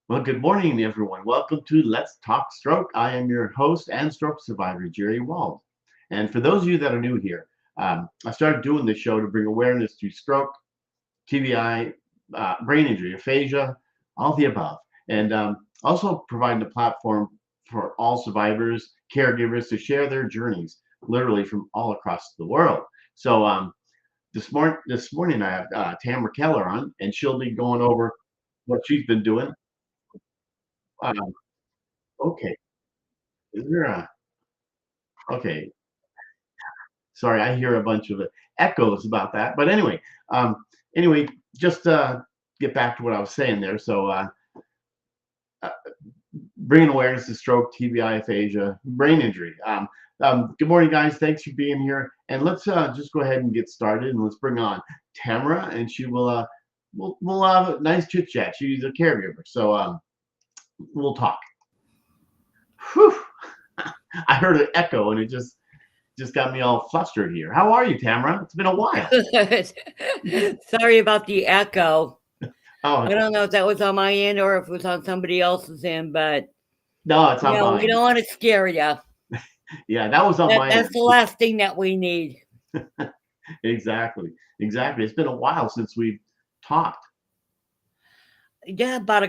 Well, good morning, everyone. Welcome to Let's Talk Stroke. I am your host and stroke survivor, Jerry Wald. And for those of you that are new here, I started doing this show to bring awareness to stroke, TBI, brain injury, aphasia, all the above, and also providing a platform for all survivors, caregivers to share their journeys, literally from all across the world. So this morning I have Tamyra Keller on, and she'll be going over what she's been doing. Um, okay, is there a okay? Sorry, I hear a bunch of echoes about that. But um, anyway, just get back to what I was saying there. So, uh, bringing awareness to stroke, TBI, aphasia, brain injury. Good morning, guys. Thanks for being here. And let's just go ahead and get started. And let's bring on Tamara, and she will we'll have a nice chit chat. She's a caregiver, so we'll talk. Whew. I heard an echo, and it just got me all flustered here. How are you, Tamara? It's been a while. Good. Sorry about the echo. I Oh, don't know if that was on my end or if it was on somebody else's end, but no, it's on we mine. don't want to scare you. Yeah, that was on my That's end. the last thing that we need. Exactly. Exactly. It's been a while since we've talked. Yeah, about a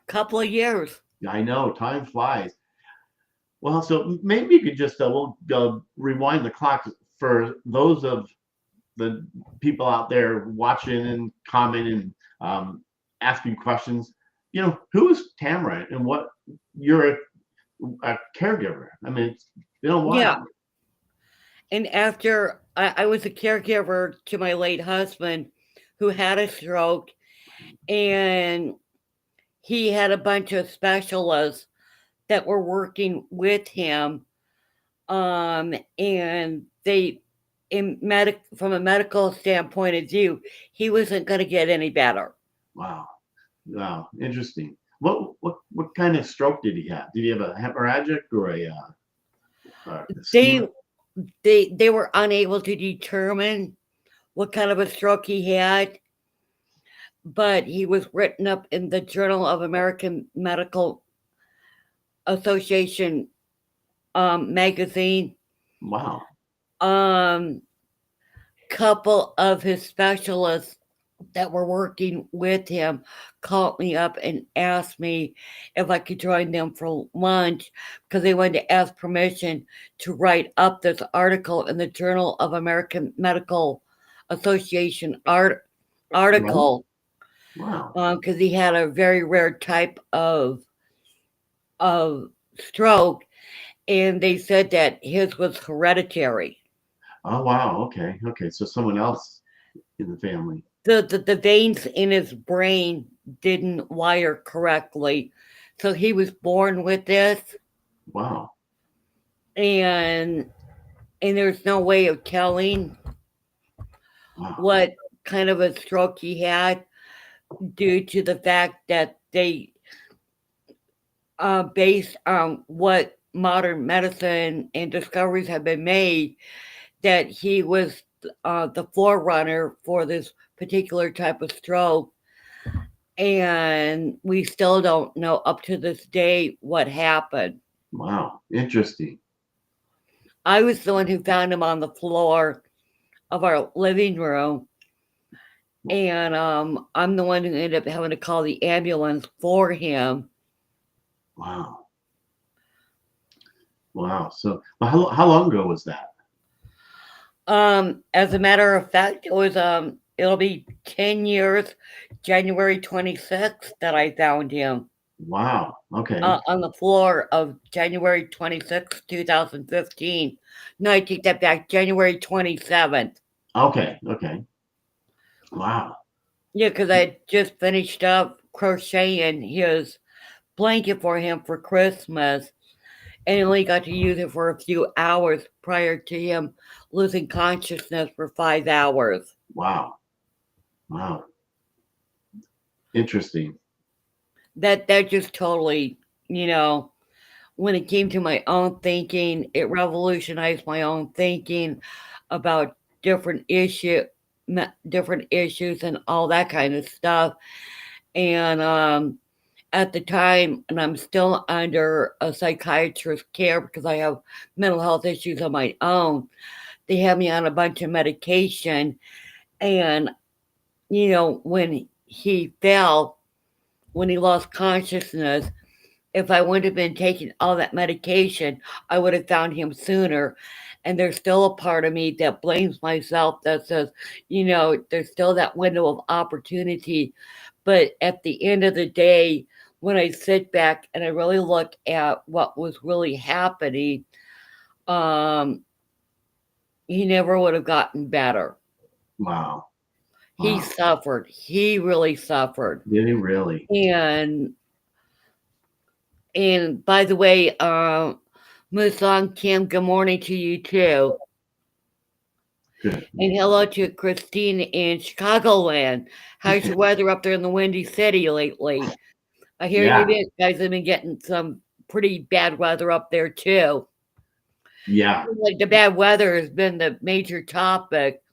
couple of years. I know time flies. Well, so maybe you could just we'll rewind the clock for those of the people out there watching and commenting, asking questions. Who's Tamara and what you're a caregiver? I mean, it's been a Yeah. while. And after I was a caregiver to my late husband who had a stroke, and he had a bunch of specialists that were working with him. And they, from a medical standpoint of view, he wasn't going to get any better. Wow. Wow. Interesting. What kind of stroke did he have? Did he have a hemorrhagic or a They ischemic? they were unable to determine what kind of a stroke he had, but he was written up in the Journal of American Medical Association magazine. Wow. Um, couple of his specialists that were working with him called me up and asked me if I could join them for lunch because they wanted to ask permission to write up this article in the Journal of American Medical Association Right. article Wow. because he had a very rare type of stroke, and they said that his was hereditary. Oh, wow. Okay. Okay. So someone else in the family. The veins in his brain didn't wire correctly. So he was born with this, Wow. and there's no way of telling Wow. what kind of a stroke he had due to the fact that they based on what modern medicine and discoveries have been made, that he was the forerunner for this particular type of stroke. And we still don't know up to this day what happened. Wow. Interesting. I was the one who found him on the floor of our living room, and I'm the one who ended up having to call the ambulance for him. Wow. Wow. So, well, how long ago was that? As a matter of fact, it'll be 10 years, January 26th, that I found him Wow. Okay. on the floor of January 26th, 2015. No, I take that back, January 27th. Okay. Okay. Wow. Yeah, because I had just finished up crocheting his blanket for him for Christmas and only got to use it for a few hours prior to him losing consciousness for 5 hours. Wow. Wow. Interesting. That just totally, you know, when it came to my own thinking, it revolutionized my own thinking about different issue, different issues and all that kind of stuff. And at the time, and I'm still under a psychiatrist's care because I have mental health issues of my own. They had me on a bunch of medication, and when he fell, when he lost consciousness, if I wouldn't have been taking all that medication, I would have found him sooner. And there's still a part of me that blames myself that says, there's still that window of opportunity. But at the end of the day, when I sit back and I really look at what was really happening, um, he never would have gotten better. Wow. He Wow. suffered. He really suffered. Did he really? And by the way, Musong Kim, good morning to you too. Good. And hello to Christine in Chicagoland. How's your weather up there in the Windy City lately? I hear Yeah. you guys have been getting some pretty bad weather up there too. Yeah. Like the bad weather has been the major topic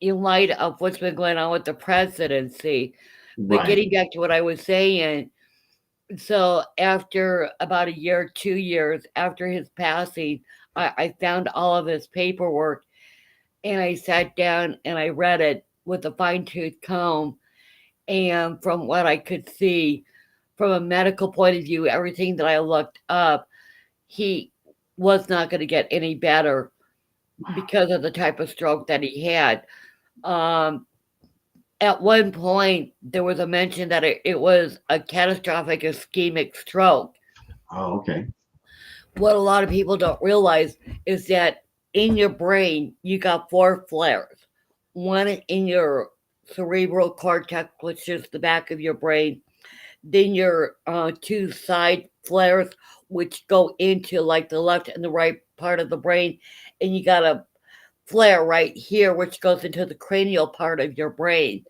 in light of what's been going on with the presidency. But Right. getting back to what I was saying, so after about a year, 2 years after his passing, I found all of his paperwork and I sat down and I read it with a fine tooth comb. And from what I could see, from a medical point of view, everything that I looked up, he was not going to get any better because of the type of stroke that he had. At one point, there was a mention that it was a catastrophic ischemic stroke. Oh, okay. What a lot of people don't realize is that in your brain, you got 4 flares. One in your cerebral cortex, which is the back of your brain, then your 2 side flares, which go into like the left and the right part of the brain, and you got a flare right here, which goes into the cranial part of your brain.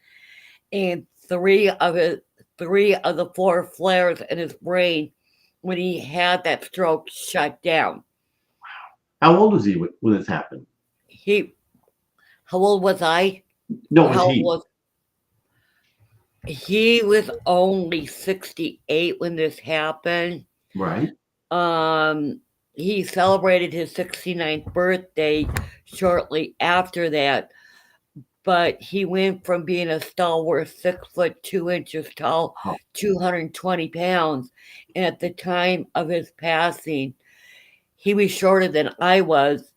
And 3 of the 4 flares in his brain when he had that stroke shut down. How old was he when this happened? How old was I? No, Or was how old he? was he? Was only 68 when this happened. Right. He celebrated his 69th birthday shortly after that, but he went from being a stalwart 6'2" tall, Oh, 220 pounds. And at the time of his passing, he was shorter than I was.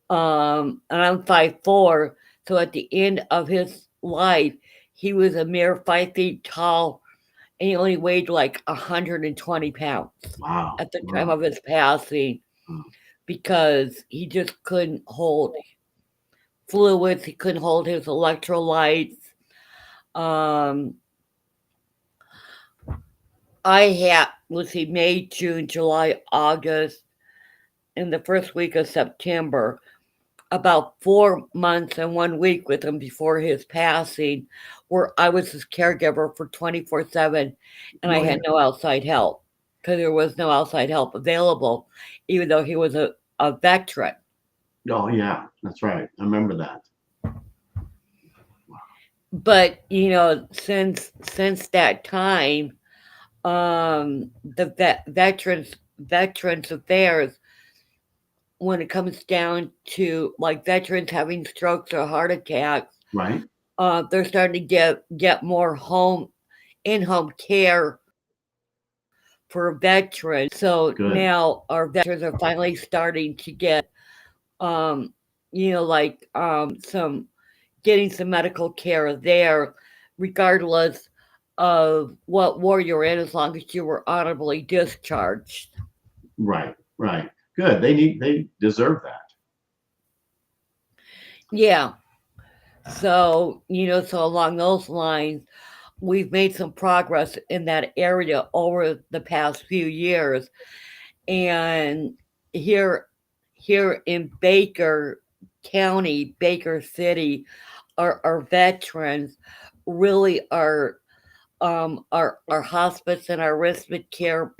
And I'm 5'4". So at the end of his life, he was a mere 5 feet tall and he only weighed like 120 pounds wow. at the time Wow. of his passing Wow. because he just couldn't hold fluids, he couldn't hold his electrolytes. Um, I had, let's see, May, June, July, August, and the first week of September, about 4 months and 1 week with him before his passing, where I was his caregiver for 24/7 and I Oh, yeah. had no outside help because there was no outside help available, even though he was a veteran. Oh, yeah. That's right. I remember that. But since that time, the veterans affairs, when it comes down to like veterans having strokes or heart attacks, Right. they're starting to get more in-home care for veterans. So Good. now our veterans are finally starting to get um some getting some medical care there, regardless of what war you're in, as long as you were honorably discharged. Right. Right. Good. They deserve that. Yeah. So along those lines, we've made some progress in that area over the past few years. And here here in Baker County, Baker City, our veterans really are our hospice and our respite care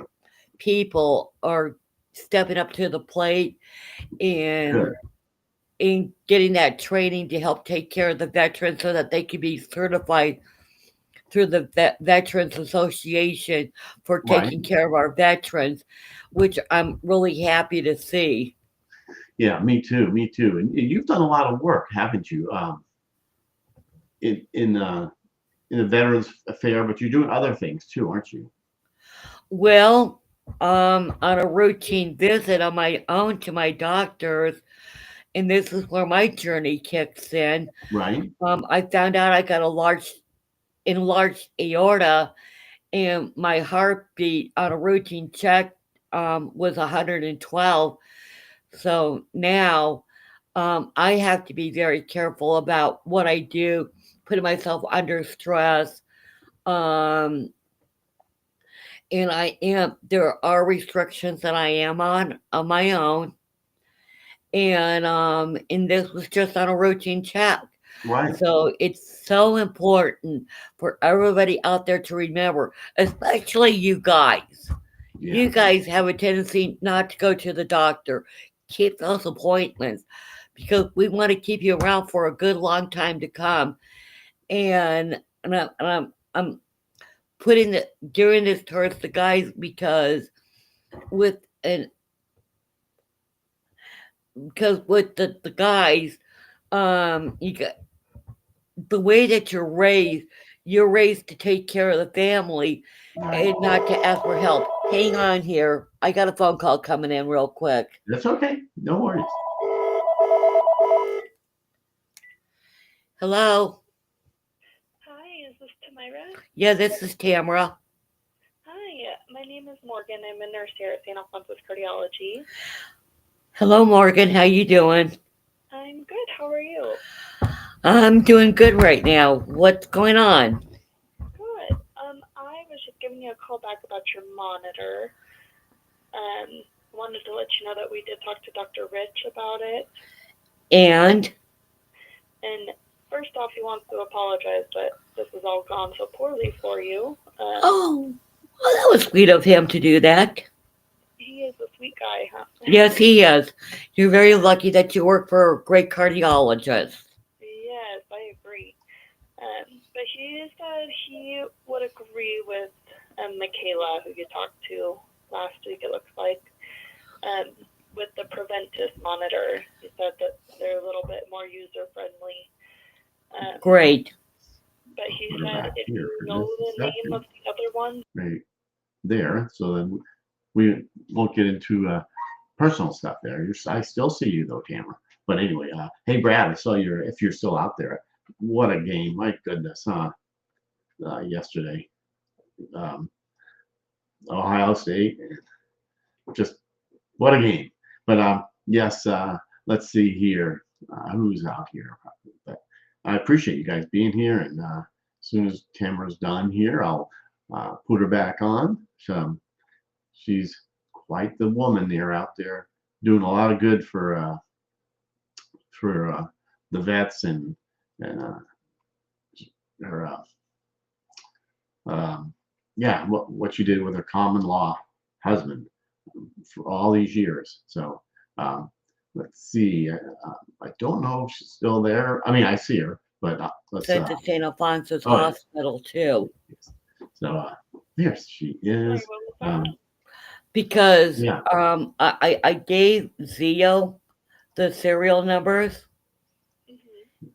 people are stepping up to the plate and Good. in getting that training to help take care of the veterans so that they can be certified through the Veterans Association for Right. taking care of our veterans, which I'm really happy to see. Yeah, me too. Me too. And you've done a lot of work, haven't you? In in uh, in the Veterans Affair, but you're doing other things too, aren't you? Well, on a routine visit on my own to my doctors, and this is where my journey kicks in. Right. I found out I got a enlarged aorta, and my heartbeat on a routine check was 112. So now I have to be very careful about what I do, putting myself under stress. Um, and there are restrictions that I am on my own. And this was just on a routine check. Right. So it's so important for everybody out there to remember, especially you guys. Yeah. You guys have a tendency not to go to the doctor. Keep those appointments because we want to keep you around for a good long time to come. And I'm putting the doing this towards the guys because with and because with the guys, you got the way that you're raised to take care of the family Right. and not to ask for help. Hang on here. I got a phone call coming in real quick. That's okay. No worries. Hello. Hi, is this Tamyra? Yeah, this is Tamra. Hi, my name is Morgan. I'm a nurse here at St. Alphonsus Cardiology. Hello, Morgan. How you doing? I'm good. How are you? I'm doing good right now. What's going on? Good. I was just giving you a call back about your monitor. Wanted to let you know that we did talk to Dr. Rich about it. And And first off, he wants to apologize, but this has all gone so poorly for you. oh, well, that was sweet of him to do that. He is a sweet guy, huh? Yes, he is. You're very lucky that you work for a great cardiologist. Yes, I agree. But he said he would agree with Michaela, who you talked to last week, it looks like, um, with the Preventus monitor. He said that they're a little bit more user friendly. Great. But he Put her said back if here you for know just the a name second. of the other one, Right there. So then we won't get into personal stuff there. I still see you though, Tamara. But anyway, hey Brad, I saw if you're still out there. What a game! My goodness, huh? Yesterday, um, Ohio State, just what a game. But yes, let's see here. Who's out here? But I appreciate you guys being here. And as soon as Tamara's done here, I'll put her back on. So, she's quite the woman there out there doing a lot of good for the vets and her um, yeah, what you did with her common law husband for all these years. So um, let's see. I don't know if she's still there. I mean, I see her, but let's. Sent to St. Alphonsus Oh yeah. Hospital too. So there she is. sorry, what was that? Because Yeah. I gave Zio the serial numbers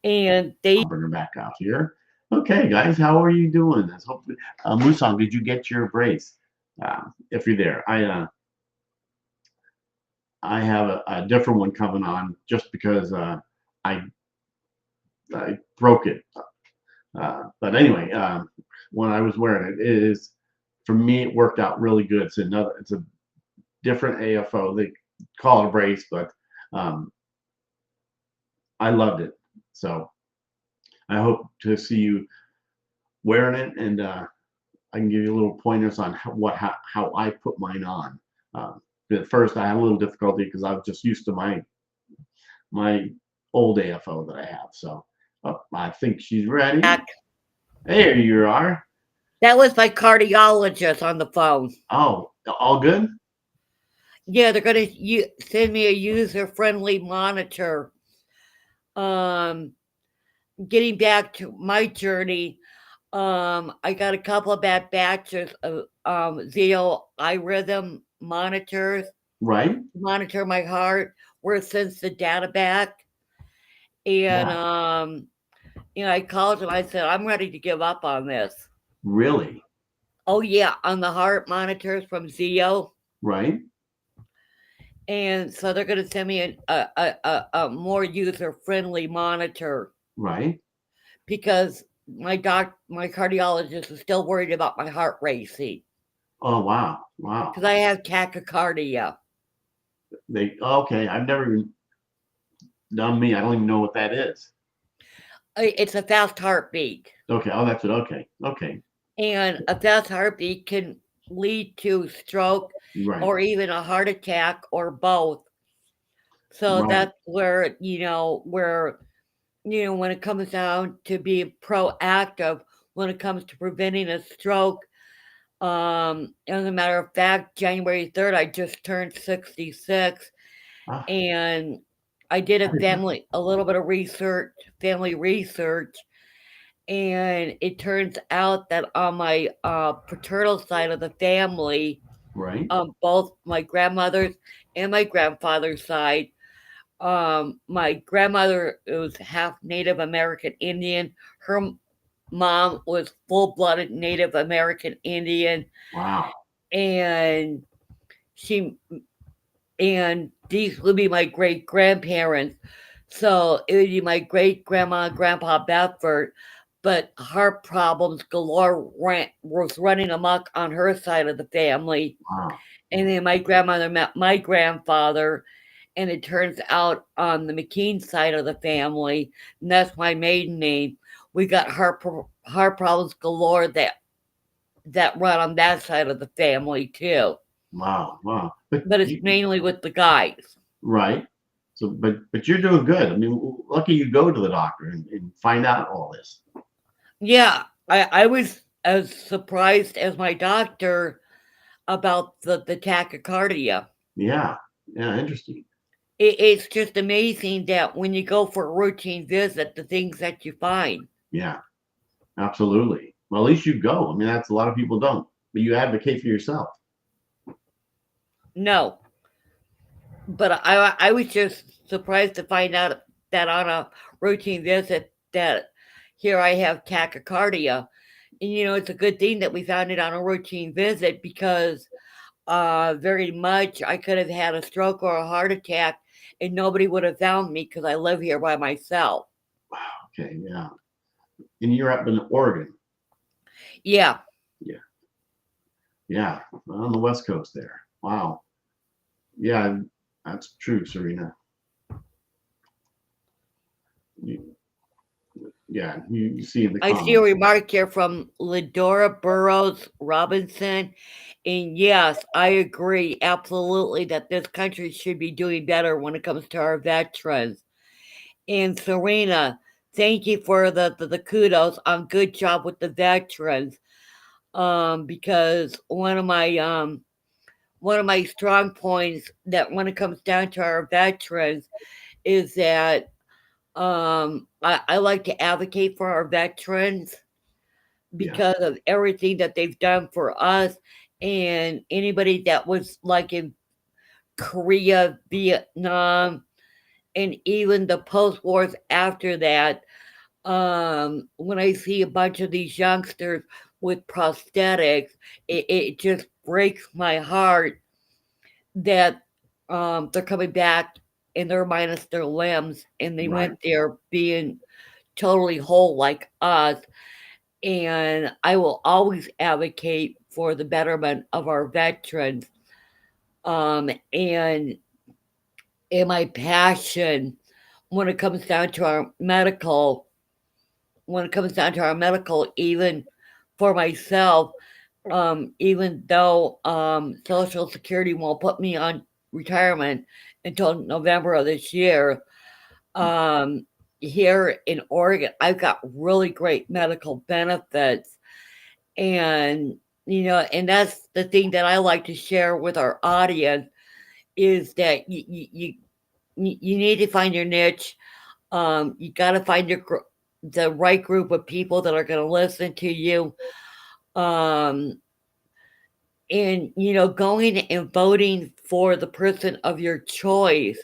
and they I'll bring her back out here. Okay, guys, how are you doing? This hopefully, Musang, did you get your brace? If you're there, I have a different one coming on just because I I broke it. But anyway, when I was wearing it, it is for me it worked out really good. It's a different AFO. They call it a brace, but um, I loved it. So I hope to see you wearing it, and I can give you a little pointers on how I put mine on. At first, I had a little difficulty because I was just used to my old AFO that I have. So I think she's ready. back. There you are. That was my cardiologist on the phone. Oh, all good? Yeah, they're gonna send me a user friendly monitor. Um, Getting back to my journey, I got a couple of bad batches of Zeo iRhythm monitors Right? to monitor my heart. Where sends the data back, and Yeah. I called and I said I'm ready to give up on this. Really? Oh yeah, on the heart monitors from Zeo, Right? and so they're going to send me a more user friendly monitor Right? because my cardiologist is still worried about my heart racing Oh, wow. Wow. because I have tachycardia. Okay. I've never even done me. I don't even know what that is. It's a fast heartbeat, Okay. Oh, that's it. Okay. Okay. and a fast heartbeat can lead to stroke Right. or even a heart attack or both. So Right. that's where when it comes down to being proactive, when it comes to preventing a stroke. As a matter of fact, January 3rd, I just turned 66, Ah, and I did happy birthday. a little bit of family research, and it turns out that on my paternal side of the family, Right. both my grandmother's and my grandfather's side, my grandmother was half Native American Indian. Her mom was full-blooded Native American Indian, Wow. and she and these would be my great grandparents. So it would be my great grandma and grandpa Bedford, but heart problems galore was running amok on her side of the family. Wow. And then my grandmother met my grandfather, and it turns out on the McKean side of the family, and that's my maiden name, we got heart problems galore that run on that side of the family too. Wow. Wow. But But it's you, mainly with the guys. right. So, but you're doing good. I mean, lucky you go to the doctor and find out all this. Yeah, I was as surprised as my doctor about the tachycardia. Yeah. Yeah. Interesting. It's just amazing that when you go for a routine visit, the things that you find. Yeah. Absolutely. Well, at least you go. I mean, that's a lot of people don't. But you advocate for yourself. No, but I was just surprised to find out that on a routine visit that here I have tachycardia. And it's a good thing that we found it on a routine visit because very much I could have had a stroke or a heart attack and nobody would have found me because I live here by myself. Okay. Yeah. And you're up in Oregon. Yeah. Yeah. Yeah. On the West Coast there. Wow. Yeah. That's true, Serena. You, yeah. You see in the I see a comments. remark here from Ladora Burrows Robinson. And yes, I agree absolutely that this country should be doing better when it comes to our veterans. And Serena, thank you for the kudos on good job with the veterans. Because one of my strong points that when it comes down to our veterans is that I like to advocate for our veterans Yeah. because of everything that they've done for us and anybody that was like in Korea, Vietnam, and even the post wars after that. When I see a bunch of these youngsters with prosthetics, it just breaks my heart that they're coming back and they're minus their limbs and they Right. went there being totally whole like us. And I will always advocate for the betterment of our veterans. And in my passion when it comes down to our medical, even for myself, even though Social Security won't put me on retirement until November of this year, um, here in Oregon, I've got really great medical benefits. And, and that's the thing that I like to share with our audience is that you need to find your niche. You got to find the right group of people that are going to listen to you. Um, and going and voting for the person of your choice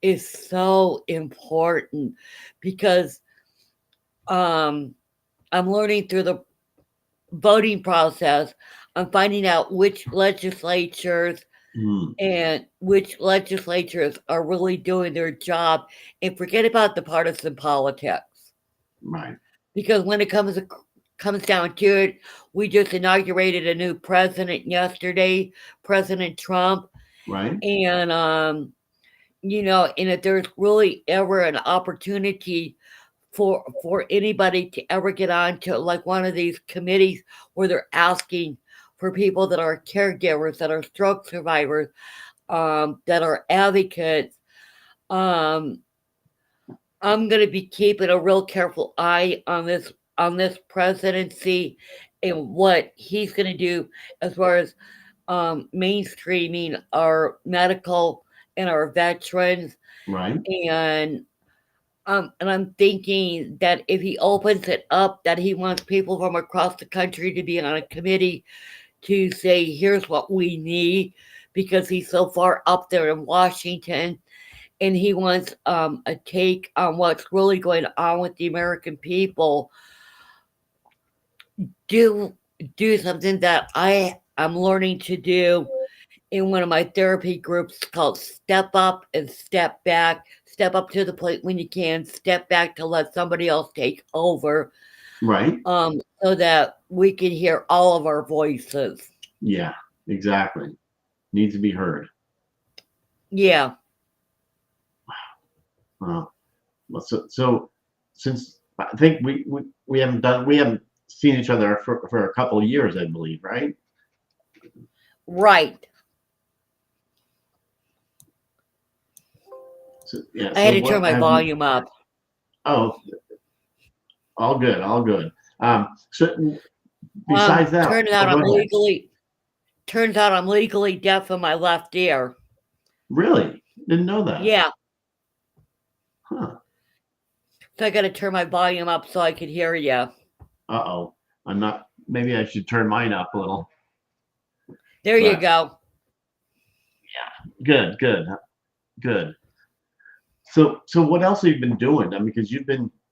is so important, because I'm learning through the voting process. I'm finding out which legislatures Mm, and which legislatures are really doing their job, and forget about the partisan politics. right. Because when it comes down to it, we just inaugurated a new president yesterday, President Trump. Right. And and if there's really ever an opportunity for anybody to ever get on to like one of these committees where they're asking for people that are caregivers, that are stroke survivors, that are advocates, um, I'm gonna be keeping a real careful eye on this presidency and what he's gonna do as far as mainstreaming our medical and our veterans. Right. And I'm thinking that if he opens it up, that he wants people from across the country to be on a committee to say, here's what we need, because he's so far up there in Washington, and he wants a take on what's really going on with the American people. Do do something that I am learning to do in one of my therapy groups called Step Up and Step Back. Step up to the plate when you can, step back to let somebody else take over, Right. so that we can hear all of our voices. Yeah, exactly. Needs to be heard. Yeah. Well, so since I think we haven't seen each other for a couple of years, I believe, right? Right. So, yeah. I had So to turn what my have you? volume up. Oh, all good, all good. So besides that, Turns out oh, go I'm ahead. legally deaf in my left ear. Really? Didn't know that. Yeah. Huh. So I got to turn my volume up so I could hear you. Uh-oh. I'm not. Maybe I should turn mine up a little. There you But go. good, good, good. So what else have you been doing? I mean, because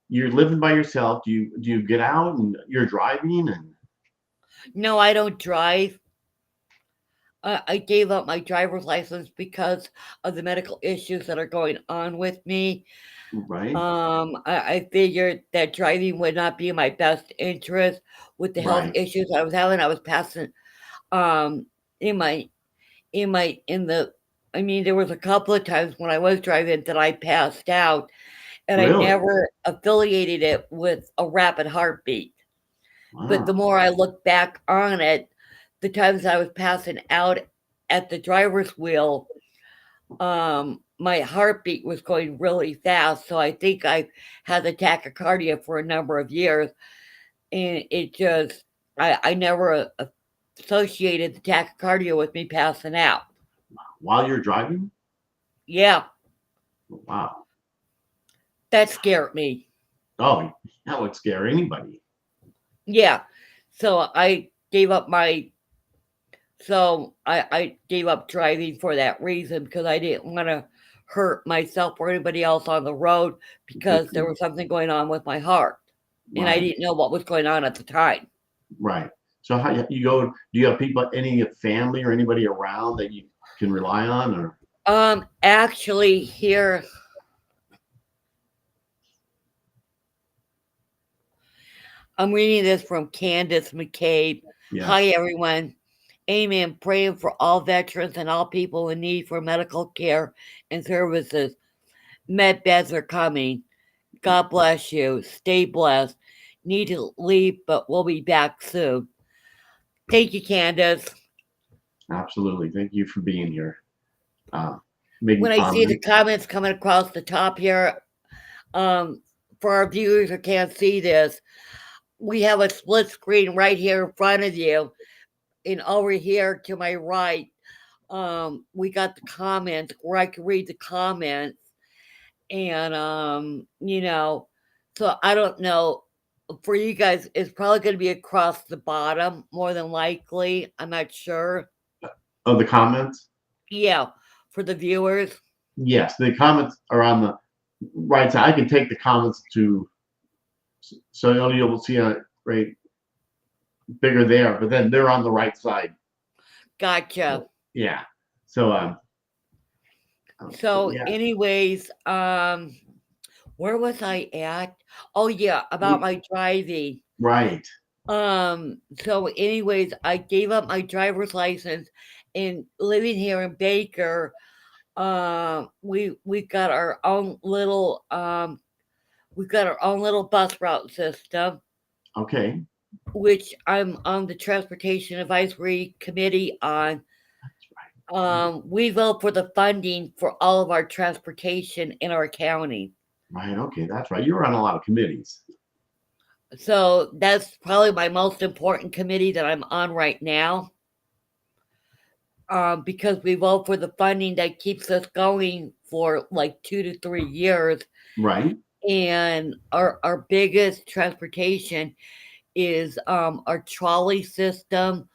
you're living by yourself. Do you get out and you're driving and No, I don't drive. I gave up my driver's license because of the medical issues that are going on with me. right, I figured that driving would not be in my best interest with the health right, issues I was having. I was passing um in my in the I mean, there was a couple of times when I was driving that I passed out, and I really? never affiliated it with a rapid heartbeat. But the Wow, more I look back on it, the times I was passing out at the driver's wheel, my heartbeat was going really fast. So I think I had the tachycardia for a number of years, and it just I never associated the tachycardia with me passing out. while you're driving? Yeah, Wow. that scared me. Oh, that would scare anybody. Yeah, so I gave up driving for that reason, because I didn't want to hurt myself or anybody else on the road, Good because for there you. was something going on with my heart, and I Right, didn't know what was going on at the time. right. So how you go? Do you have people, any family or anybody around that you can rely on, or Actually, here I'm reading this from Candace McCabe. Hi, yes, everyone. Amen. Praying for all veterans and all people in need for medical care and services. Med beds are coming. God bless you. Stay blessed. Need to leave, but we'll be back soon. Thank you, Candace. absolutely. Thank you for being here. Making When I see the comments coming across the top here, um, for our viewers who can't see this, we have a split screen right here in front of you, and over here to my right, we got the comments where I can read the comments, and So I don't know. For you guys, it's probably going to be across the bottom, more than likely. I'm not sure. Oh, the comments? Yeah, for the viewers. Yes, the comments are on the right side. I can take the comments to, so you'll see a right bigger there, but then they're on the right side. Gotcha. Yeah. So So, yeah, anyways, where was I at? Oh yeah, about my driving. right. So anyways, I gave up my driver's license and living here in Baker, we got our own little bus route system, Okay. which I'm on the Transportation Advisory Committee on. That's right. We vote for the funding for all of our transportation in our county. Right. Okay. That's right. You're on a lot of committees. So that's probably my most important committee that I'm on right now. Because we vote for the funding that keeps us going for like 2 to 3 years. Right. And our biggest transportation is our trolley system,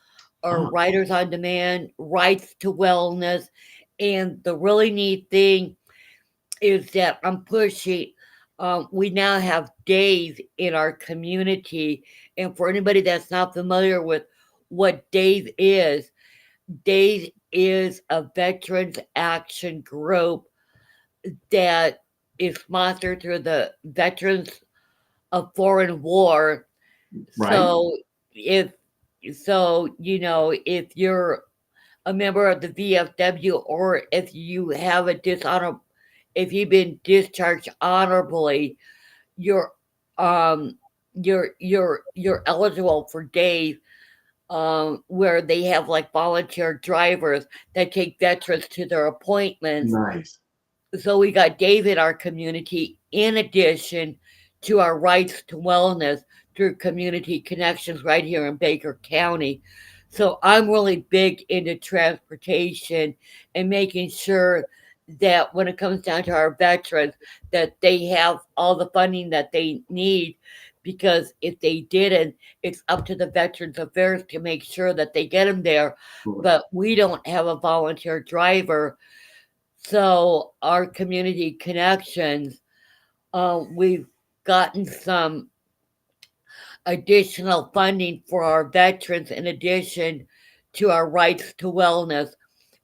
our Oh, riders on demand, rights to wellness. And the really neat thing is that I'm pushing. We now have days in our community. And for anybody that's not familiar with what days is a veterans action group that is sponsored through the Veterans of Foreign War. right. So if if you're a member of the VFW, or if you have if you've been discharged honorably, you're um you're eligible for days where they have like volunteer drivers that take veterans to their appointments. Nice. So we got Dave in our community, in addition to our rights to wellness through community connections right here in Baker County. So I'm really big into transportation and making sure that when it comes down to our veterans, that they have all the funding that they need. Because if they didn't, it's up to the Veterans Affairs to make sure that they get them there. Cool. But we don't have a volunteer driver. So our community connections, we've gotten some additional funding for our veterans in addition to our rights to wellness,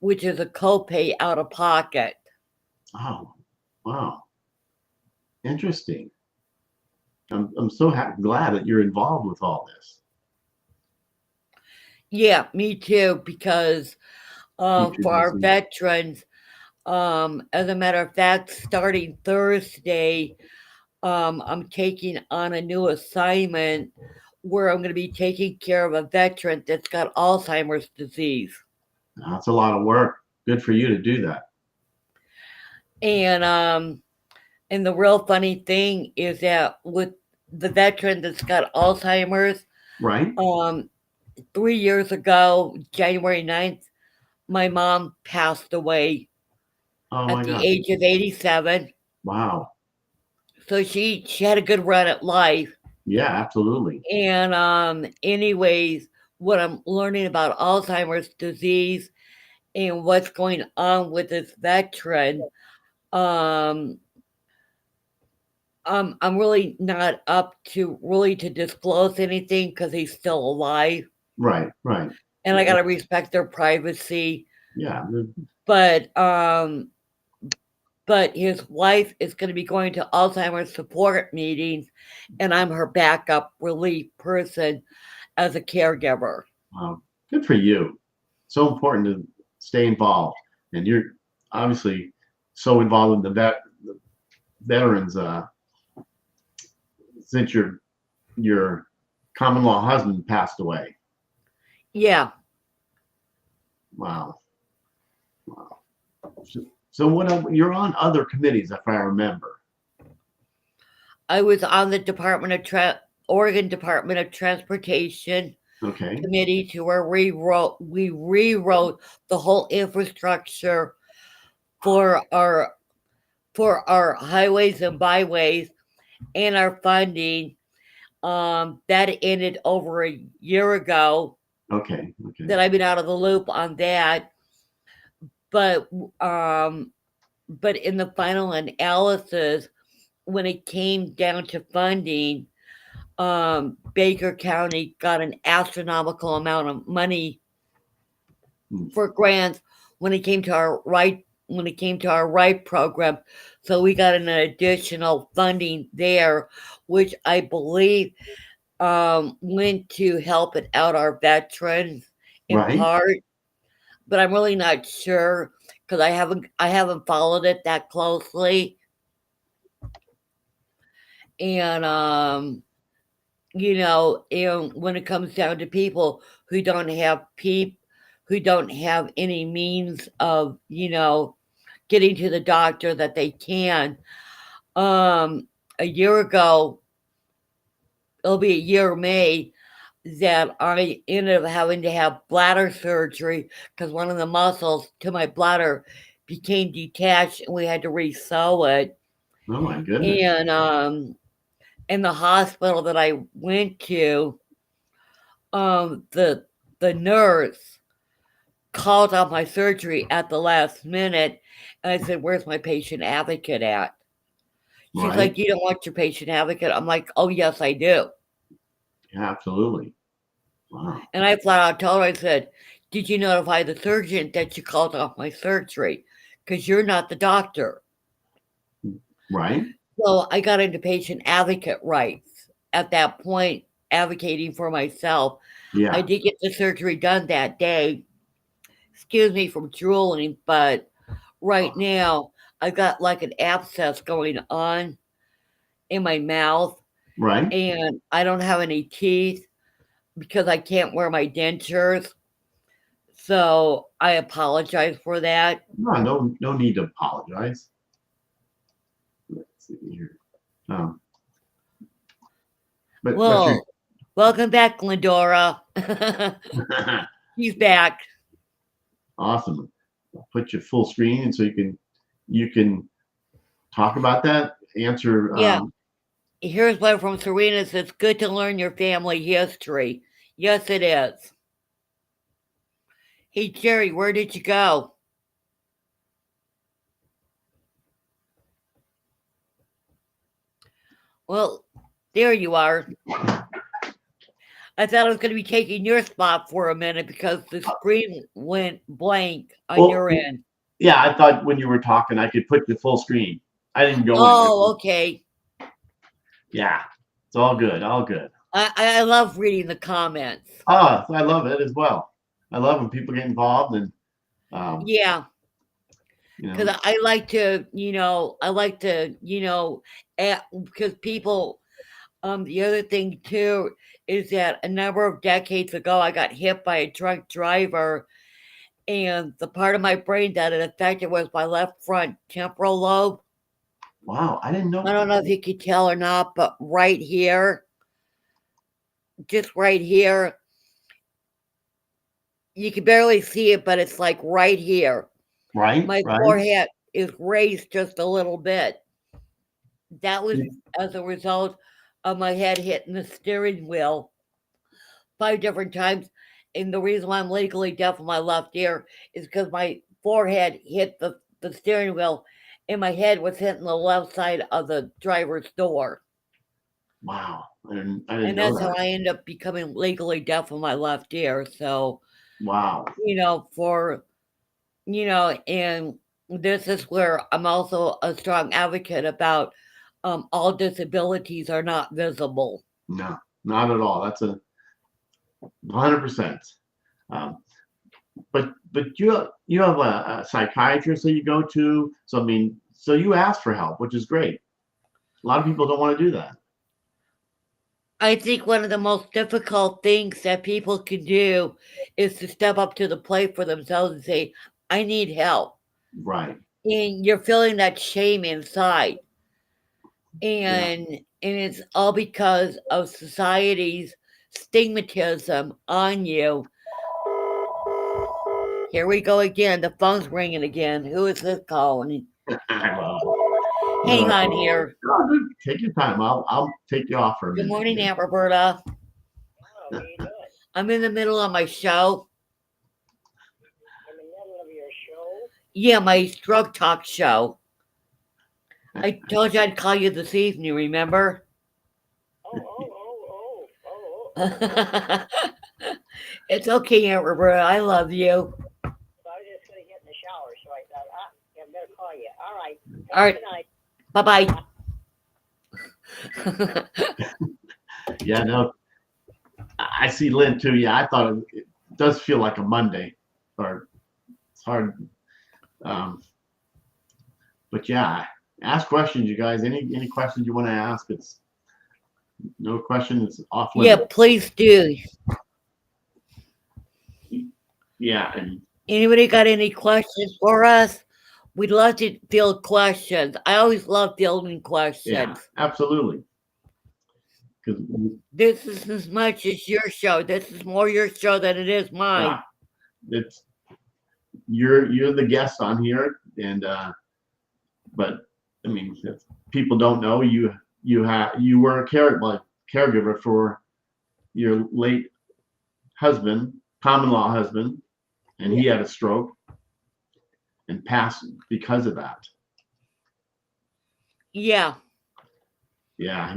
which is a copay out of pocket. Oh, wow. Interesting. I'm so glad that you're involved with all this. Yeah, me too, because Keep you for our busy. veterans, as a matter of fact, starting Thursday, I'm taking on a new assignment where I'm going to be taking care of a veteran that's got Alzheimer's disease. That's a lot of work. Good for you to do that. And the real funny thing is that with the veteran that's got Alzheimer's, Right. 3 years ago, January 9th, my mom passed away Oh at my the God. age of 87. Wow. So she had a good run at life. Yeah, absolutely. And anyways, what I'm learning about Alzheimer's disease and what's going on with this veteran, um, I'm really not up to disclose anything because he's still alive, Right. Right. and I gotta respect their privacy. Yeah. But his wife is going to be going to Alzheimer's support meetings, and I'm her backup relief person as a caregiver. Wow. Good for you. So important to stay involved, and you're obviously so involved in the veterans since your common law husband passed away. Yeah. Wow. Wow. So what? You're on other committees, if I remember. I was on the Oregon Department of Transportation Okay. committee, to where we rewrote the whole infrastructure for our highways and byways, and our funding. That ended over a year ago. Okay. That I've been out of the loop on that. But but in the final analysis, when it came down to funding, Baker County got an astronomical amount of money for grants when it came to our right program. So we got an additional funding there, which I believe went to help it out our veterans in Right. part, but I'm really not sure because I haven't followed it that closely. And and when it comes down to people who don't have any means of getting to the doctor that they can, a year ago, it'll be a year May, that I ended up having to have bladder surgery because one of the muscles to my bladder became detached and we had to re-sew it. Oh my goodness. And in the hospital that I went to, the nurse called off my surgery at the last minute, and I said, "Where's my patient advocate at?" She's Right. like, "You don't want your patient advocate?" I'm like, "Oh yes, I do." Yeah, absolutely. Wow. And I flat out told her, I said, "Did you notify the surgeon that you called off my surgery? Because you're not the doctor." Right. So I got into patient advocate rights at that point, advocating for myself. Yeah. I did get the surgery done that day. Excuse me from drooling, but right now I've got like an abscess going on in my mouth, Right. and I don't have any teeth because I can't wear my dentures. So I apologize for that. No need to apologize. Let's see here. But you're Well, welcome back, Glendora. She's back. awesome. I'll put you full screen, and so you can talk about that. Answer. Yeah. Here's one from Serena. Says, "Good to learn your family history." Yes, it is. Hey, Jerry, where did you go? Well, there you are. I thought I was going to be taking your spot for a minute because the screen went blank on your end. Yeah, I thought when you were talking, I could put the full screen. I didn't go. Oh, okay. Yeah, it's all good. All good. I love reading the comments. I love it as well. I love when people get involved and yeah. Because I like to, because people, the other thing too is that a number of decades ago, I got hit by a drunk driver, and the part of my brain that it affected was my left front temporal lobe. Wow, I didn't know. I don't know if you could tell or not, but right here, just right here, you can barely see it, but it's like right here. Right. My forehead is raised just a little bit. That was as a result of my head hitting the steering wheel 5 different times. And the reason why I'm legally deaf in my left ear is because my forehead hit the steering wheel and my head was hitting the left side of the driver's door. Wow. I didn't and know that's that. how I end up becoming legally deaf in my left ear. So, wow. And this is where I'm also a strong advocate about all disabilities are not visible. No, not at all. That's 100%. But you have a psychiatrist that you go to. So so you ask for help, which is great. A lot of people don't want to do that. I think one of the most difficult things that people can do is to step up to the plate for themselves and say, "I need help." Right. And you're feeling that shame inside. And it's all because of society's stigmatism on you. Here we go again. The phone's ringing again. Who is this calling? Hang on here. take your time. I'll take you off for a Good minute. morning, here. Aunt Roberta. Oh, how you doing? I'm in the middle of my show. In the middle of your show? Yeah, my stroke talk show. I told you I'd call you this evening, remember? Oh. It's okay, Aunt Roberta. I love you. So I was just going to get in the shower, so I thought, yeah, I better call you. All right. All right. Good night. Bye-bye. Yeah, no, I see Lynn too. Yeah, I thought it does feel like a Monday, or it's hard. But yeah, ask questions, you guys. Any questions you want to ask? It's no question. It's off Yeah, limits. please do. Yeah, and Anybody got any questions for us? We'd love to field questions. I always love fielding questions. yeah, absolutely. Because This is as much as your show. This is more your show than it is mine. it's you're the guest on here, and but I mean, if people don't know you were a caregiver for your late husband, common law husband, and he had a stroke and passed because of that. Yeah. Yeah.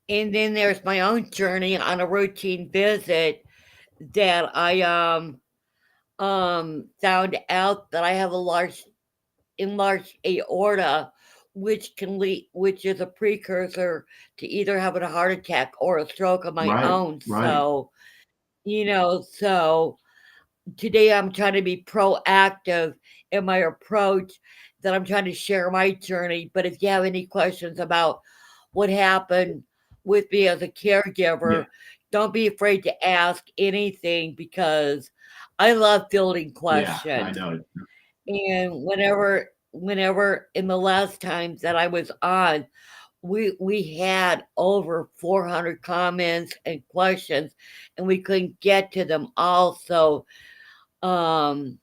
And then there's my own journey on a routine visit that I found out that I have a enlarged aorta, which is a precursor to either having a heart attack or a stroke of my own. Right. So, so today I'm trying to be proactive in my approach, that I'm trying to share my journey. But if you have any questions about what happened with me as a caregiver, don't be afraid to ask anything, because I love fielding questions. Yeah, I know. And whenever in the last times that I was on, we had over 400 comments and questions, and we couldn't get to them all. So, and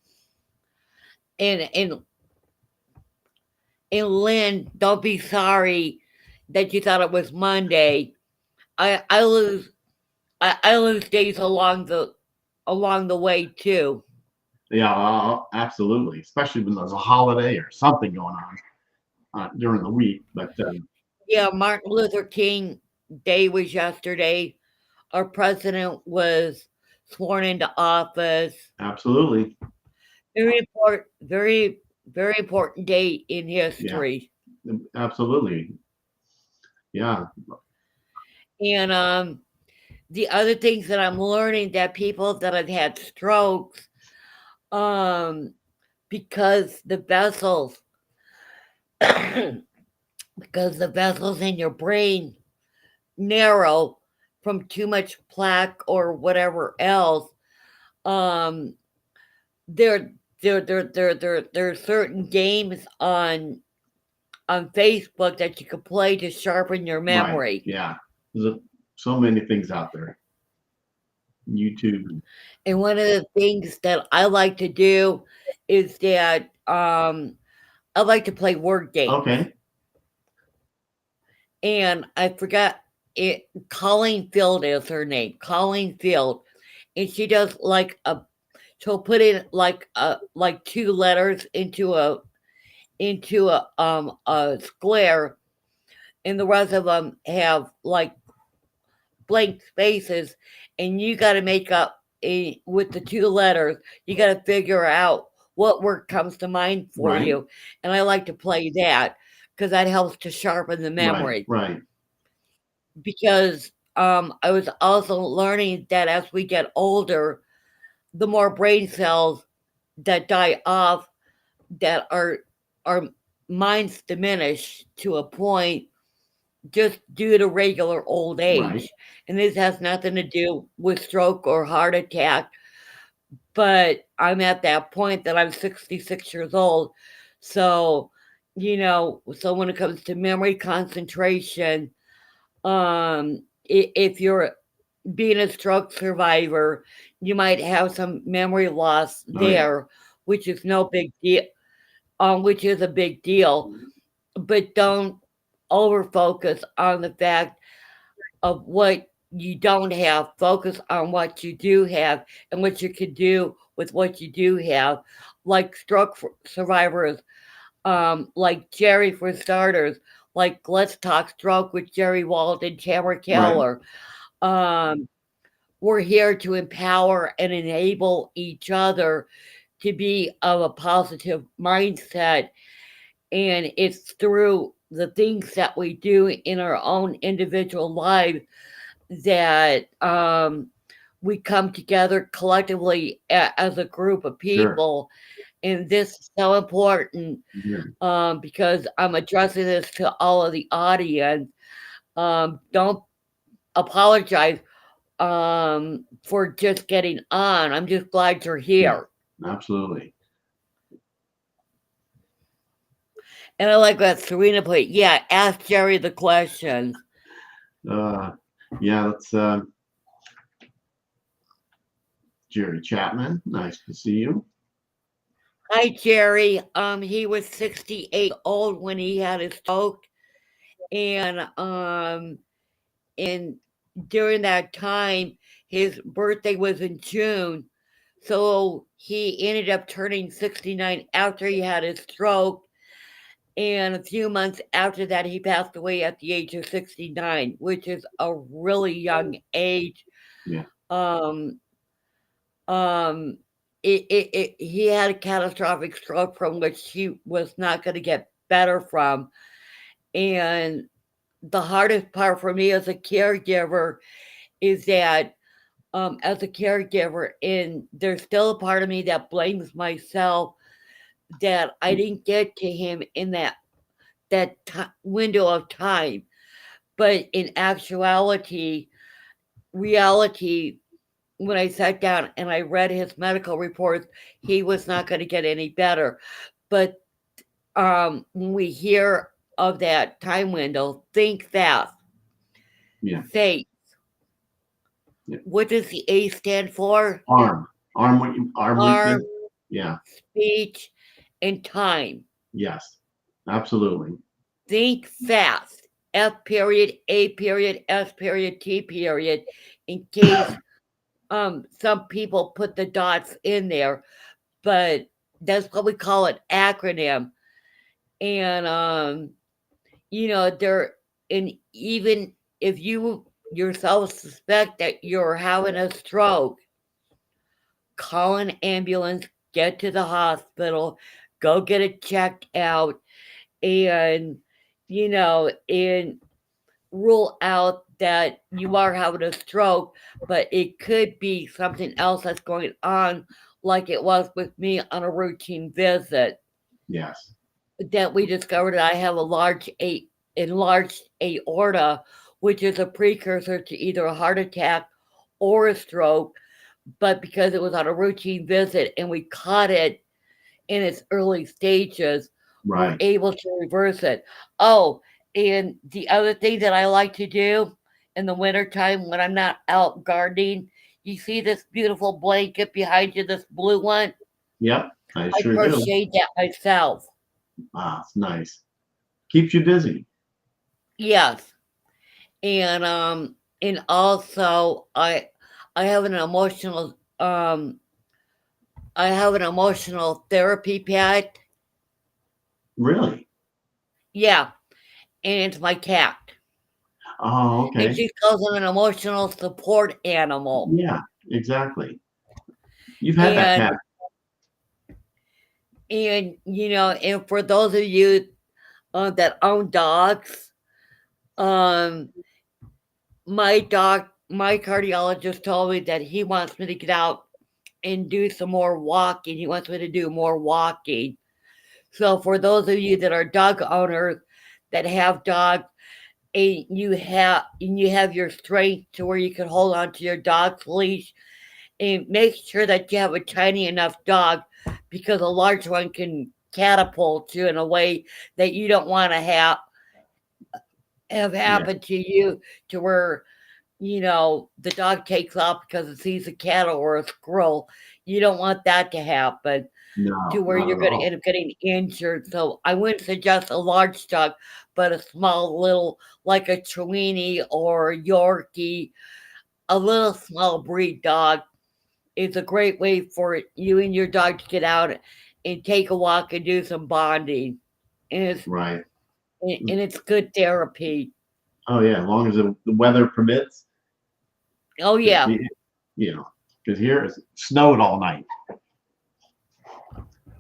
Lynn, don't be sorry that you thought it was Monday. I lose days along the way too. Yeah, absolutely. Especially when there's a holiday or something going on during the week. But yeah, Martin Luther King Day was yesterday. Our president was sworn into office. Absolutely. Very important day in history. Yeah, absolutely. Yeah. And the other things that I'm learning, that people that have had strokes, because the vessels in your brain narrow from too much plaque or whatever else, there are certain games on Facebook that you can play to sharpen your memory. Right. Yeah, there's so many things out there. YouTube. And one of the things that I like to do is that I like to play word games. Okay. And I forgot it. Colleen Field is her name. Colleen Field, and she does she'll put in like two letters into a square, and the rest of them have like blank spaces, and you got to make up with the two letters. You got to figure out what word comes to mind for you, and I like to play that because that helps to sharpen the memory. Right. Because I was also learning that as we get older, the more brain cells that die off, that our minds diminish to a point just due to regular old age. Right. And this has nothing to do with stroke or heart attack. But I'm at that point that I'm 66 years old. So, so when it comes to memory concentration, if you're being a stroke survivor, you might have some memory loss there, which is no big deal. which is a big deal, but don't over focus on the fact of what you don't have. Focus on what you do have and what you can do with what you do have, like stroke survivors, like Jerry for starters, like Let's Talk Stroke with Jerry Wald and Tamyra Right. Keller. Um, we're here to empower and enable each other to be of a positive mindset. And it's through the things that we do in our own individual lives that we come together collectively as a group of Sure. people. And this is so important Yeah. because I'm addressing this to all of the audience. Don't apologize for just getting on. I'm just glad you're Yeah. here. Absolutely. And I like that Serena put, yeah, ask Jerry the questions. Yeah, that's Jerry Chapman. Nice to see you. Hi, Jerry. He was 68 old when he had his stroke, and during that time, his birthday was in June, so he ended up turning 69 after he had his stroke, and a few months after that, he passed away at the age of 69, which is a really young age. Yeah. Um, um, he had a catastrophic stroke from which he was not going to get better from. And the hardest part for me as a caregiver is that as a caregiver, and there's still a part of me that blames myself that I didn't get to him in that window of time. But in reality, when I sat down and I read his medical reports, he was not going to get any better. But when we hear of that time window, think fast. Yeah. Faith. Yeah. What does the A stand for? Arm Arm, weakness. Yeah. speech, and time. Yes. Absolutely. Think fast. F period, A period, S period, T period, in case some people put the dots in there, but that's what we call an acronym. And and even if you yourself suspect that you're having a stroke, call an ambulance, get to the hospital, go get it checked out, and and rule out that you are having a stroke, but it could be something else that's going on, like it was with me on a routine visit. Yes. That we discovered that I have a enlarged aorta, which is a precursor to either a heart attack or a stroke. But because it was on a routine visit and we caught it in its early stages, we're Right. able to reverse it. Oh, and the other thing that I like to do in the wintertime when I'm not out gardening, you see this beautiful blanket behind you, this blue one? Yep. I I sure do. crocheted that myself. It's nice. Keeps you busy. Yes. And also I have an emotional therapy pad. Really? Yeah. And it's my cat. Oh, And okay. she calls him an emotional support animal. Yeah, exactly. You've had that And cat. and for those of you that own dogs, my cardiologist told me that he wants me to get out and do some more walking. He wants me to do more walking. So for those of you that are dog owners that have dogs, and you have your strength to where you can hold on to your dog's leash, and make sure that you have a tiny enough dog, because a large one can catapult you in a way that you don't want to have Yeah. happen to you, to where the dog takes off because it sees a cat or a squirrel. You don't want that to happen to No, where not you're at going to all. end up getting injured. So I wouldn't suggest a large dog, but a small little, like a Chiweenie or a Yorkie, a little small breed dog is a great way for you and your dog to get out and take a walk and do some bonding. And it's Right. and it's good therapy. Oh yeah, as long as the weather permits. Oh yeah, You know, because here it's snowed all night,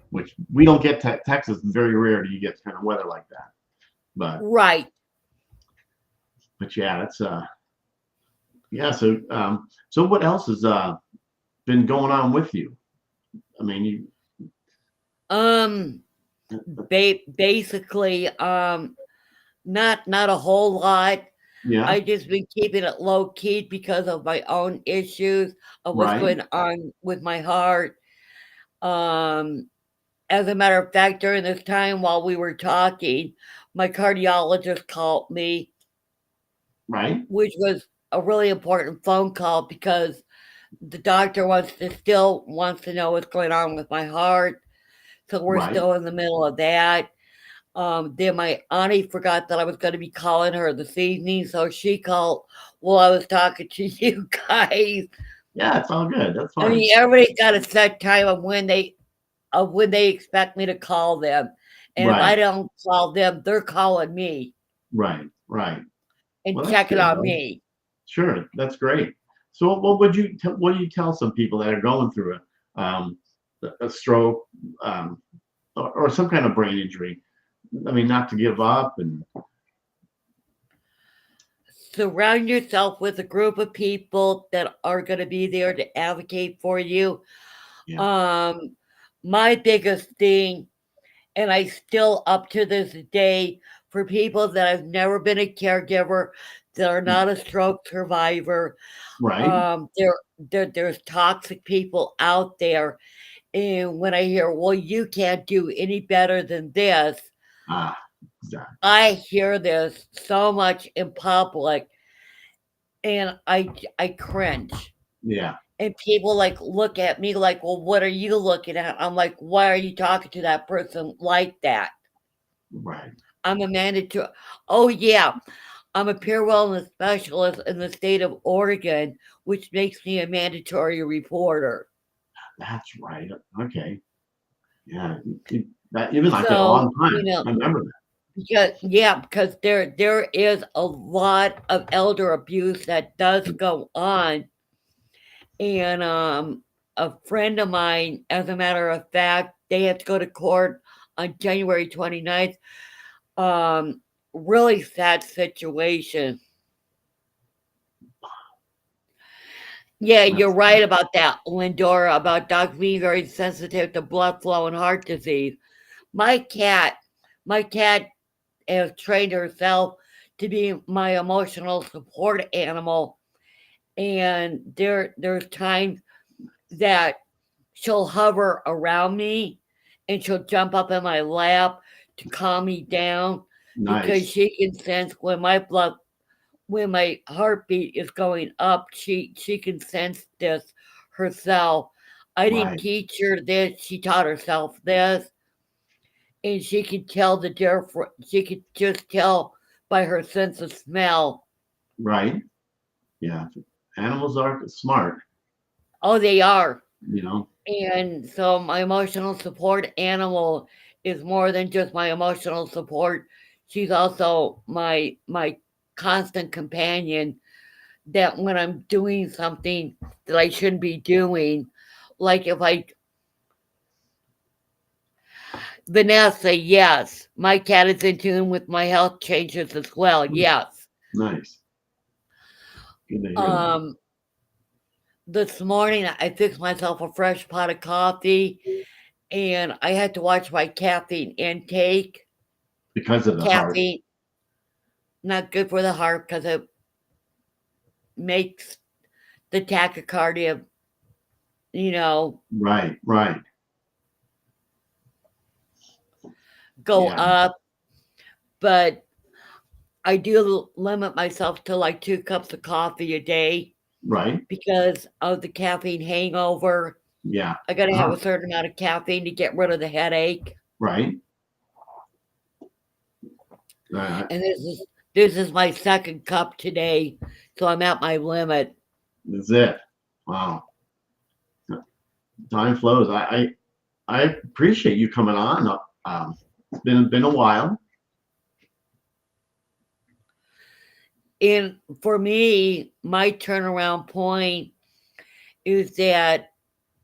which we don't get Texas. It's very rare do you get kind of weather like that. But right. yeah, that's yeah. So what else has been going on with you? I mean, Um, basically, not a whole lot. yeah, I just been keeping it low key because of my own issues of what's right, going on with my heart. Um, as a matter of fact, during this time while we were talking, my cardiologist called me, right, which was a really important phone call because the doctor wants to know what's going on with my heart. So we're right. still in the middle of that. Then my auntie forgot that I was going to be calling her this evening, so she called while I was talking to you guys. Yeah, it's all good. That's I fine. mean, everybody's got a set time of when they expect me to call them, and if I Right, don't call them, they're calling me right, right. and Well, that's checking good on though. me. Sure, that's great. So, what do you tell some people that are going through a stroke or some kind of brain injury? I mean, not to give up, and Surround yourself with a group of people that are going to be there to advocate for you. yeah, Um, my biggest thing, and I still up to this day, for people that have never been a caregiver, that are not a stroke survivor, right. there's toxic people out there. And when I hear, well, you can't do any better than this, Ah, exactly. I hear this so much in public, and I cringe. Yeah, And people like look at me like, well, what are you looking at? I'm like, why are you talking to that person like that? right. I'm a mandatory. Oh yeah, I'm a peer wellness specialist in the state of Oregon, which makes me a mandatory reporter. That's right. Okay. Yeah, that even like a So long time. I remember that. because there is a lot of elder abuse that does go on, and a friend of mine, as a matter of fact, they had to go to court on January 29th. Um, really sad situation. Yeah, you're That's right about that, Lindora, about dogs being very sensitive to blood flow and heart disease. My cat, my cat has trained herself to be my emotional support animal, and there's times that she'll hover around me and she'll jump up in my lap to calm me down because nice. she can sense when my heartbeat is going up. She can sense this herself. I didn't Right, teach her this, she taught herself this, and she could tell the difference. She could just tell by her sense of smell. right. Yeah, animals are smart. Oh, they are. You know. And so my emotional support animal is more than just my emotional support. She's also my constant companion, that when I'm doing something that I shouldn't be doing, like if I Vanessa, yes, my cat is in tune with my health changes as well. Yes. Nice. Good to hear that. Um this morning I fixed myself a fresh pot of coffee, and I had to watch my caffeine intake. Because of the heart. Caffeine not good for the heart because it makes the tachycardia, you know, Right, right. go Yeah, up. But I do limit myself to like 2 cups of coffee a day Right. because of the caffeine hangover. Yeah. I got to have Uh-huh. a certain amount of caffeine to get rid of the headache. Right. And this is my second cup today, so I'm at my limit. That's it. Wow. Time flows. I appreciate you coming on. It's been a while. And for me, my turnaround point is that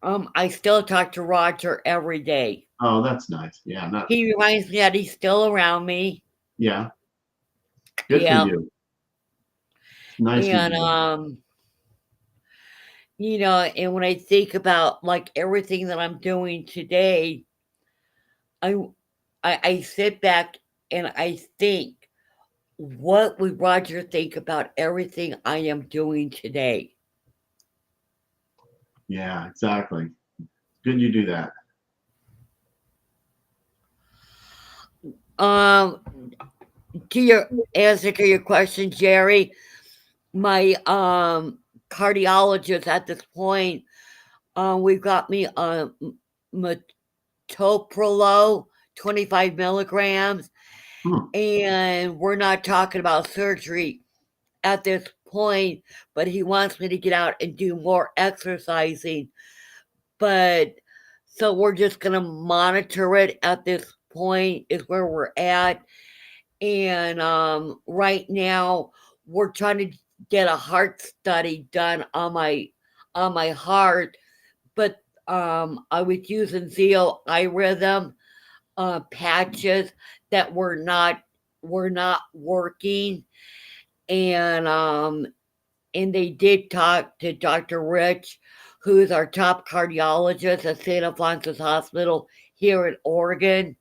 I still talk to Roger every day. Oh, that's nice. Yeah. Not. He reminds me that he's still around me. Yeah. Good for Yeah. you. Nice of And you. you know, and when I think about like everything that I'm doing today, I I sit back and I think, what would Roger think about everything I am doing today? Yeah. Exactly. Good you do that. Um, to your answer to your question, Jerry, my cardiologist at this point, we've got me metoprolol 25 milligrams, and we're not talking about surgery at this point, but he wants me to get out and do more exercising. But so we're just gonna monitor it at this point is where we're at. And right now we're trying to get a heart study done on my heart, but I was using Zeo iRhythm patches that were not working. And they did talk to Dr. Rich, who's our top cardiologist at St. Alphonsus Hospital here in Oregon.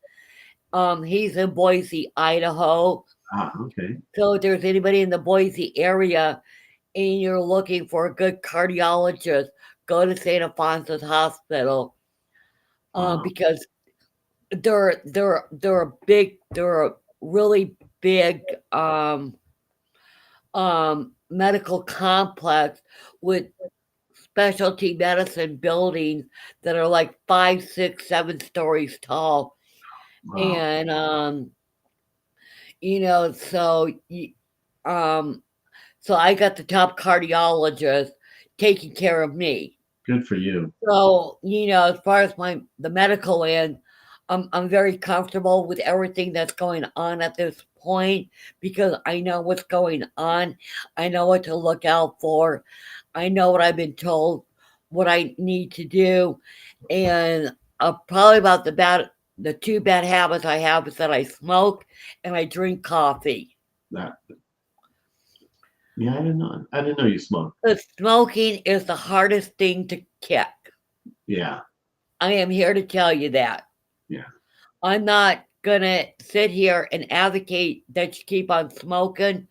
He's in Boise, Idaho. Okay. So if there's anybody in the Boise area and you're looking for a good cardiologist, go to St. Alphonsus Hospital. Because they're a really big medical complex with specialty medicine buildings that are like 5, 6, 7 stories tall. Wow. And you know, so I got the top cardiologist taking care of me. Good for you. So, you know, as far as the medical end, I'm very comfortable with everything that's going on at this point because I know what's going on. I know what to look out for. I know what I've been told, what I need to do, and probably about the 2 bad habits I have is that I smoke and I drink coffee. That. Yeah, I didn't know. I didn't know you smoked. The smoking is the hardest thing to kick. Yeah. I am here to tell you that. Yeah. I'm not gonna sit here and advocate that you keep on smoking.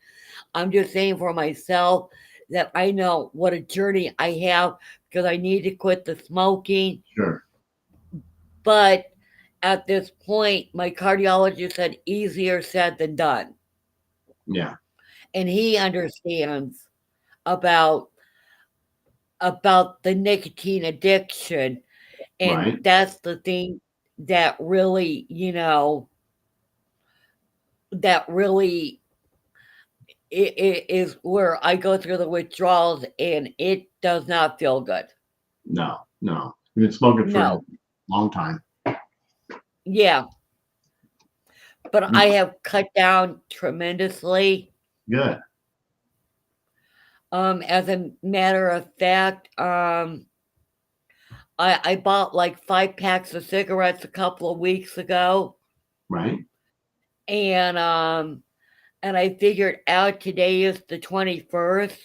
I'm just saying for myself that I know what a journey I have because I need to quit the smoking. Sure. But at this point, my cardiologist said easier said than done. Yeah. And he understands about the nicotine addiction. And Right. that's the thing that really, you know, that really it is where I go through the withdrawals and it does not feel good. No. You've been smoking for a long time. Yeah. But I have cut down tremendously. Good. As a matter of fact, I bought like 5 packs of cigarettes a couple of weeks ago. Right. And I figured out today is the 21st.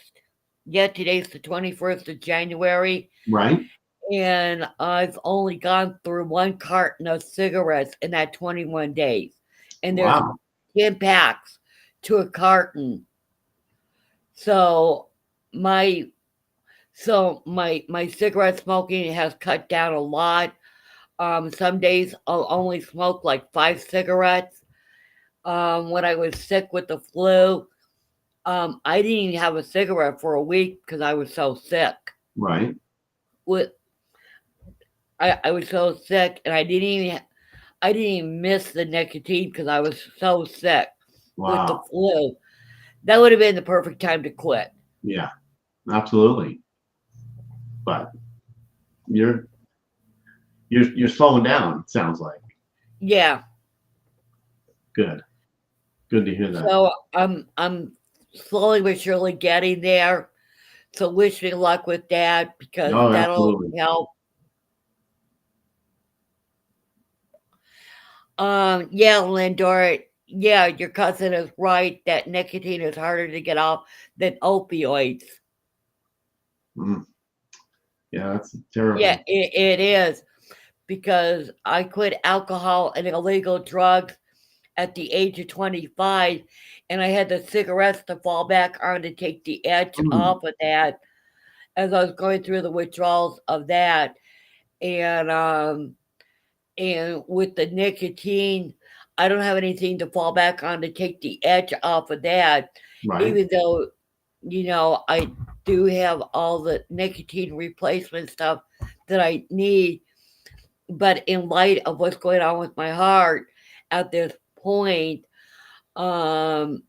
Yeah, today's the 21st of January. Right. And I've only gone through 1 carton of cigarettes in that 21 days. And there's 10 packs to a carton. So my cigarette smoking has cut down a lot. Some days I'll only smoke like 5 cigarettes. When I was sick with the flu, I didn't even have a cigarette for a week because I was so sick. Right. With I was so sick, and I didn't even miss the nicotine because I was so sick with the Wow. flu. That would have been the perfect time to quit. Yeah, absolutely. But you're you're slowing down, it sounds like. Yeah. Good. Good to hear that. So I'm slowly but surely getting there. So wish me luck with that because Oh, that'll absolutely. help. Yeah, Lindor. Yeah, your cousin is right that nicotine is harder to get off than opioids. Mm. Yeah, that's Yeah, terrible. it is because I quit alcohol and illegal drugs at the age of 25, and I had the cigarettes to fall back on to take the edge Mm. off of that as I was going through the withdrawals of that. And and with the nicotine, I don't have anything to fall back on to take the edge off of that, Right. even though I do have all the nicotine replacement stuff that I need. But in light of what's going on with my heart at this point, I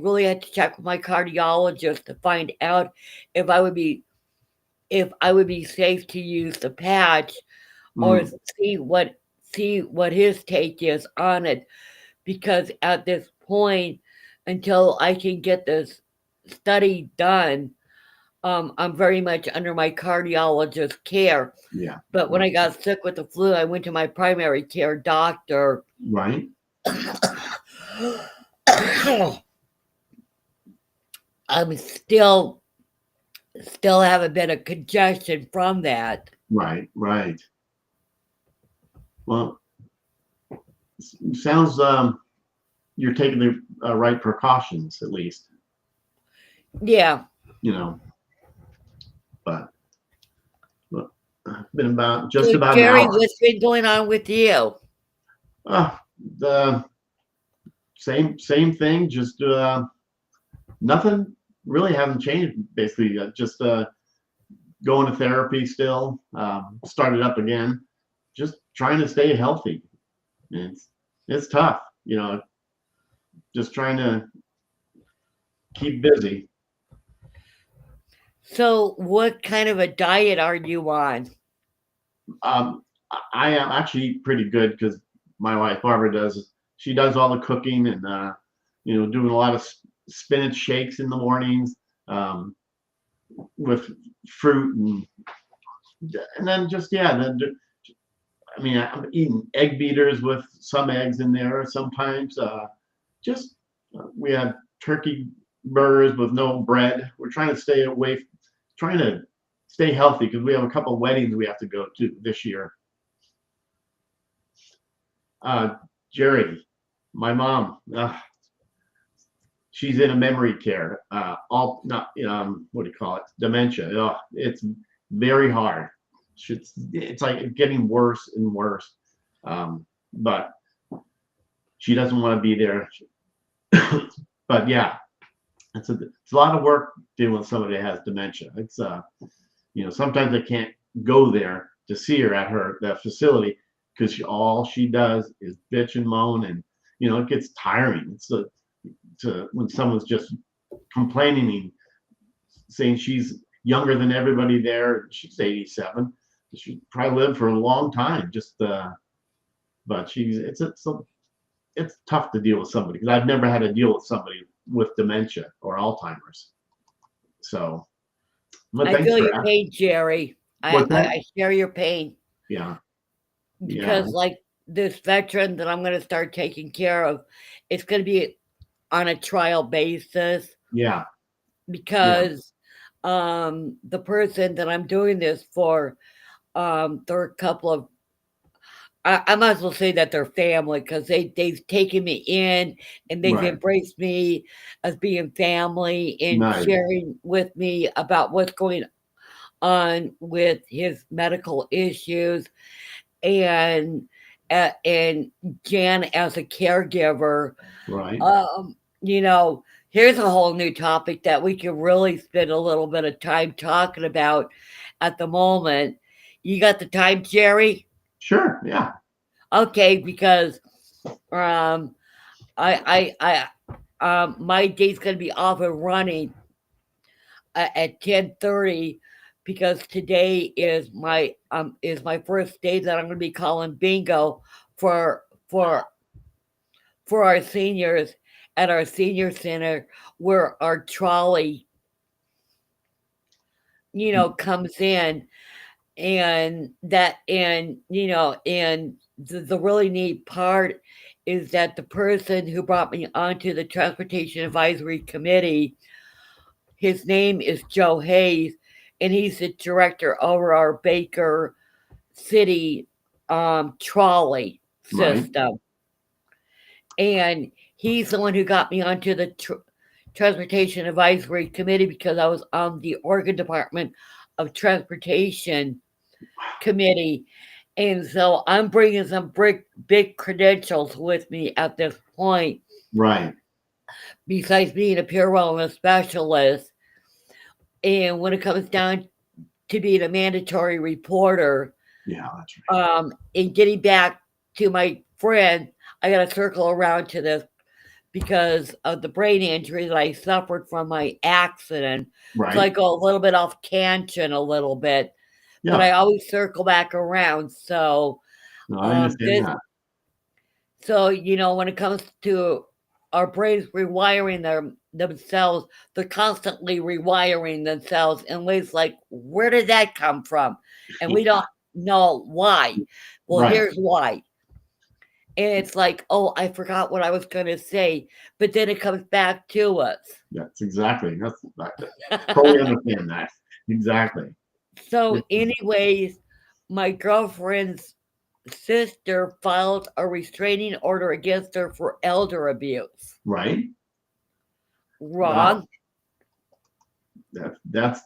really had to check with my cardiologist to find out if I would be if I would be safe to use the patch or Mm. see what his take is on it, because at this point, until I can get this study done, I'm very much under my cardiologist's care. Yeah. But when I got sick with the flu, I went to my primary care doctor. Right. I'm still have a bit of congestion from that. Right. Right. Well, sounds you're taking the right precautions at least. Yeah. You know, but been about just So about an Jerry, hour. what's been going on with you? Uh, the same thing. Just nothing really haven't changed. Basically, just going to therapy still. Started up again. Just trying to stay healthy. It's tough, just trying to keep busy. So what kind of a diet are you on? I am actually pretty good because my wife Barbara she does all the cooking and doing a lot of spinach shakes in the mornings, um, with fruit and then just I mean I'm eating egg beaters with some eggs in there sometimes. Just we have turkey burgers with no bread. We're trying to stay healthy because we have a couple weddings we have to go to this year. Uh, Jerry, my mom, she's in a memory care. All not what do you call it? Dementia. It's very hard. It's like getting worse and worse. But she doesn't want to be there. But yeah, it's a lot of work dealing with somebody that has dementia. It's sometimes I can't go there to see her at that facility because all she does is bitch and moan, and it gets tiring. When someone's just complaining and saying she's younger than everybody there. She's 87. She probably lived for a long time. But it's tough to deal with somebody because I've never had to deal with somebody with dementia or Alzheimer's. So, but I thanks feel for your asking. pain, Jerry. What's that? I share your pain Yeah, yeah, because, like this veteran that I'm going to start taking care of, it's going to be on a trial basis yeah, yeah. because the person that I'm doing this for, they're a couple of I might as well say that they're family because they've taken me in and they've Right. embraced me as being family and Nice. sharing with me about what's going on with his medical issues, and and Jan as a caregiver. Right. You know, here's a whole new topic that we could really spend a little bit of time talking about at the moment. You got the time, Jerry? Sure. Yeah. Okay, because my day's gonna be off and running at 10:30 because today is my first day that I'm gonna be calling bingo for for for our seniors at our senior center where our trolley, comes in, and the really neat part is that the person who brought me onto the transportation advisory committee, his name is Joe Hayes, and he's the director over our Baker City trolley Right. system. And he's the one who got me onto the transportation advisory committee because I was on the Oregon Department of Transportation committee. And so I'm bringing some big credentials with me at this point, Right. besides being a peer wellness specialist. And when it comes down to being a mandatory reporter, Yeah, that's right. and getting back to my friend, I got to circle around to this because of the brain injury that I suffered from my accident. So I Right. go a little bit off tangent a little bit, but I Yeah. always circle back around. So No, I understand that. when it comes to our brains rewiring themselves, they're constantly rewiring themselves in ways like, where did that come from? And we don't know why. Well, Right. here's why. And it's like, oh, I forgot what I was going to say, but then it comes back to us. That's exactly. I totally understand that. Exactly. So, anyways, my girlfriend's sister filed a restraining order against her for elder abuse. Right. Wrong. Wow. That's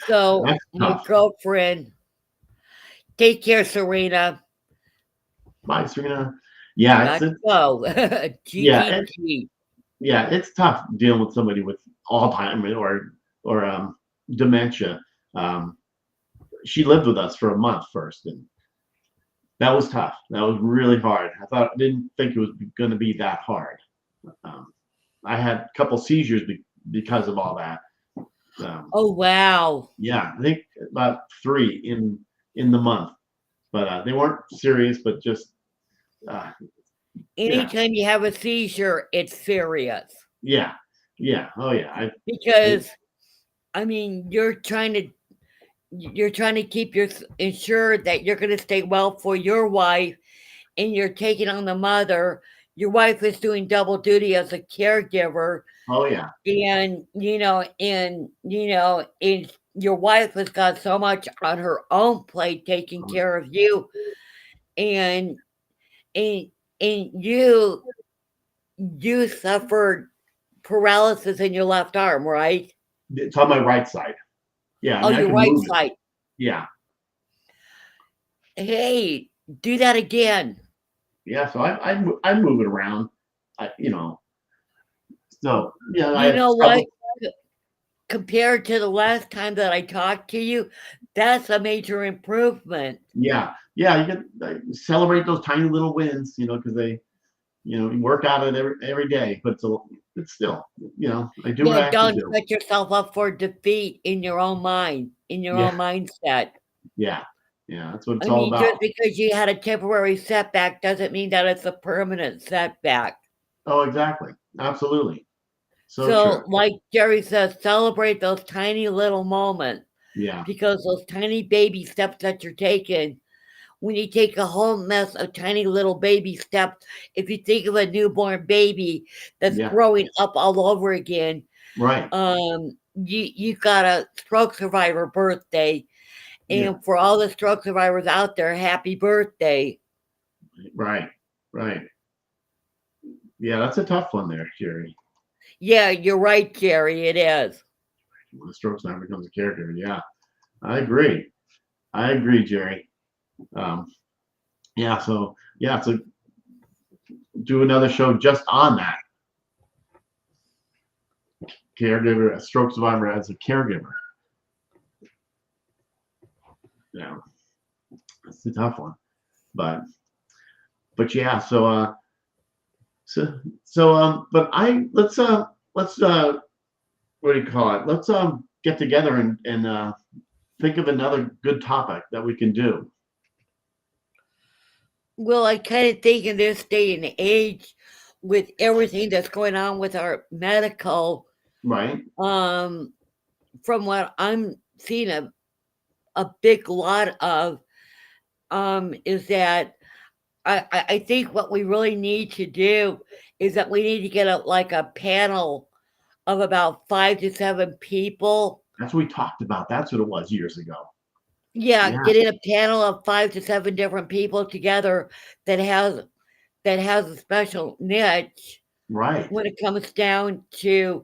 So my tough. girlfriend, take care, Serena. Bye, Serena. Yeah, Got to go. yeah, GGG. yeah, it's tough dealing with somebody with Alzheimer's or dementia. She lived with us for a month first, and that was tough. That was really hard. I didn't think it was going to be that hard. I had a couple seizures because of all that. Oh wow. Yeah, I think about 3 in the month, but they weren't serious, but just yeah, Anytime you have a seizure, it's serious yeah, yeah. Oh yeah, because I mean you're trying to keep ensure that you're going to stay well for your wife, and you're taking on the mother. Your wife is doing double duty as a caregiver, oh yeah, and your wife has got so much on her own plate taking care of you, and and and you suffered paralysis in your left arm, right? it's on my right side. Yeah, I Oh, mean I your can right move it. side. Yeah, Hey, do that again. yeah. So I move it around. So yeah, I You had know a couple. what? Compared to the last time that I talked to you, that's a major improvement. Yeah, yeah. You can celebrate those tiny little wins, because they, you work at it every day, but it's still, I do what Yeah, I have to don't do. set yourself up for defeat in your own mind, in your Yeah, own mindset. yeah, yeah. That's what it's I all mean, just about. because you had a temporary setback doesn't mean that it's a permanent setback. Oh, exactly. Absolutely. So So, true. like Jerry says, celebrate those tiny little moments Yeah, because those tiny baby steps that you're taking, when you take a whole mess of tiny little baby steps, if you think of a newborn baby that's yeah. growing up all over again, Right. you got a stroke survivor birthday. Yeah. And for all the stroke survivors out there, happy birthday. Right. Right. Yeah, that's a tough one there, Jerry. Yeah, you're right, Jerry. It is. When a stroke now becomes a character. Yeah, I agree. I agree, Jerry. Um, yeah, so do another show just on that. Caregiver, a stroke survivor as a caregiver. Yeah, it's a tough one, but yeah. But let's what do you call it? Let's get together and think of another good topic that we can do. Well, I kind of think in this day and age, with everything that's going on with our medical, Right, um, from what I'm seeing a big lot of, is that I think what we really need to do is that we need to get a panel of about 5 to 7 people. that's what we talked about. That's what it was years ago. Yeah, Yeah, getting a panel of 5 to 7 different people together that has a special niche right, when it comes down to,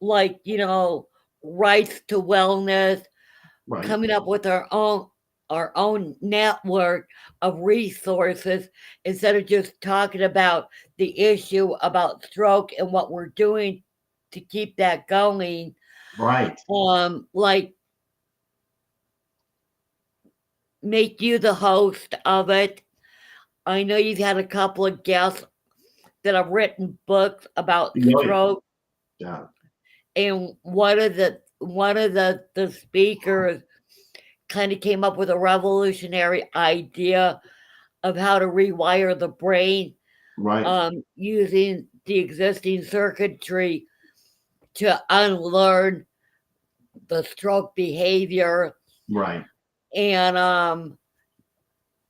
like, rights to wellness, right, coming up with our own network of resources instead of just talking about the issue about stroke and what we're doing to keep that going. right, Like, make you the host of it. I know you've had a couple of guests that have written books about oh, yeah, stroke, yeah, and one of the speakers kind of came up with a revolutionary idea of how to rewire the brain, right, using the existing circuitry to unlearn the stroke behavior. right, And um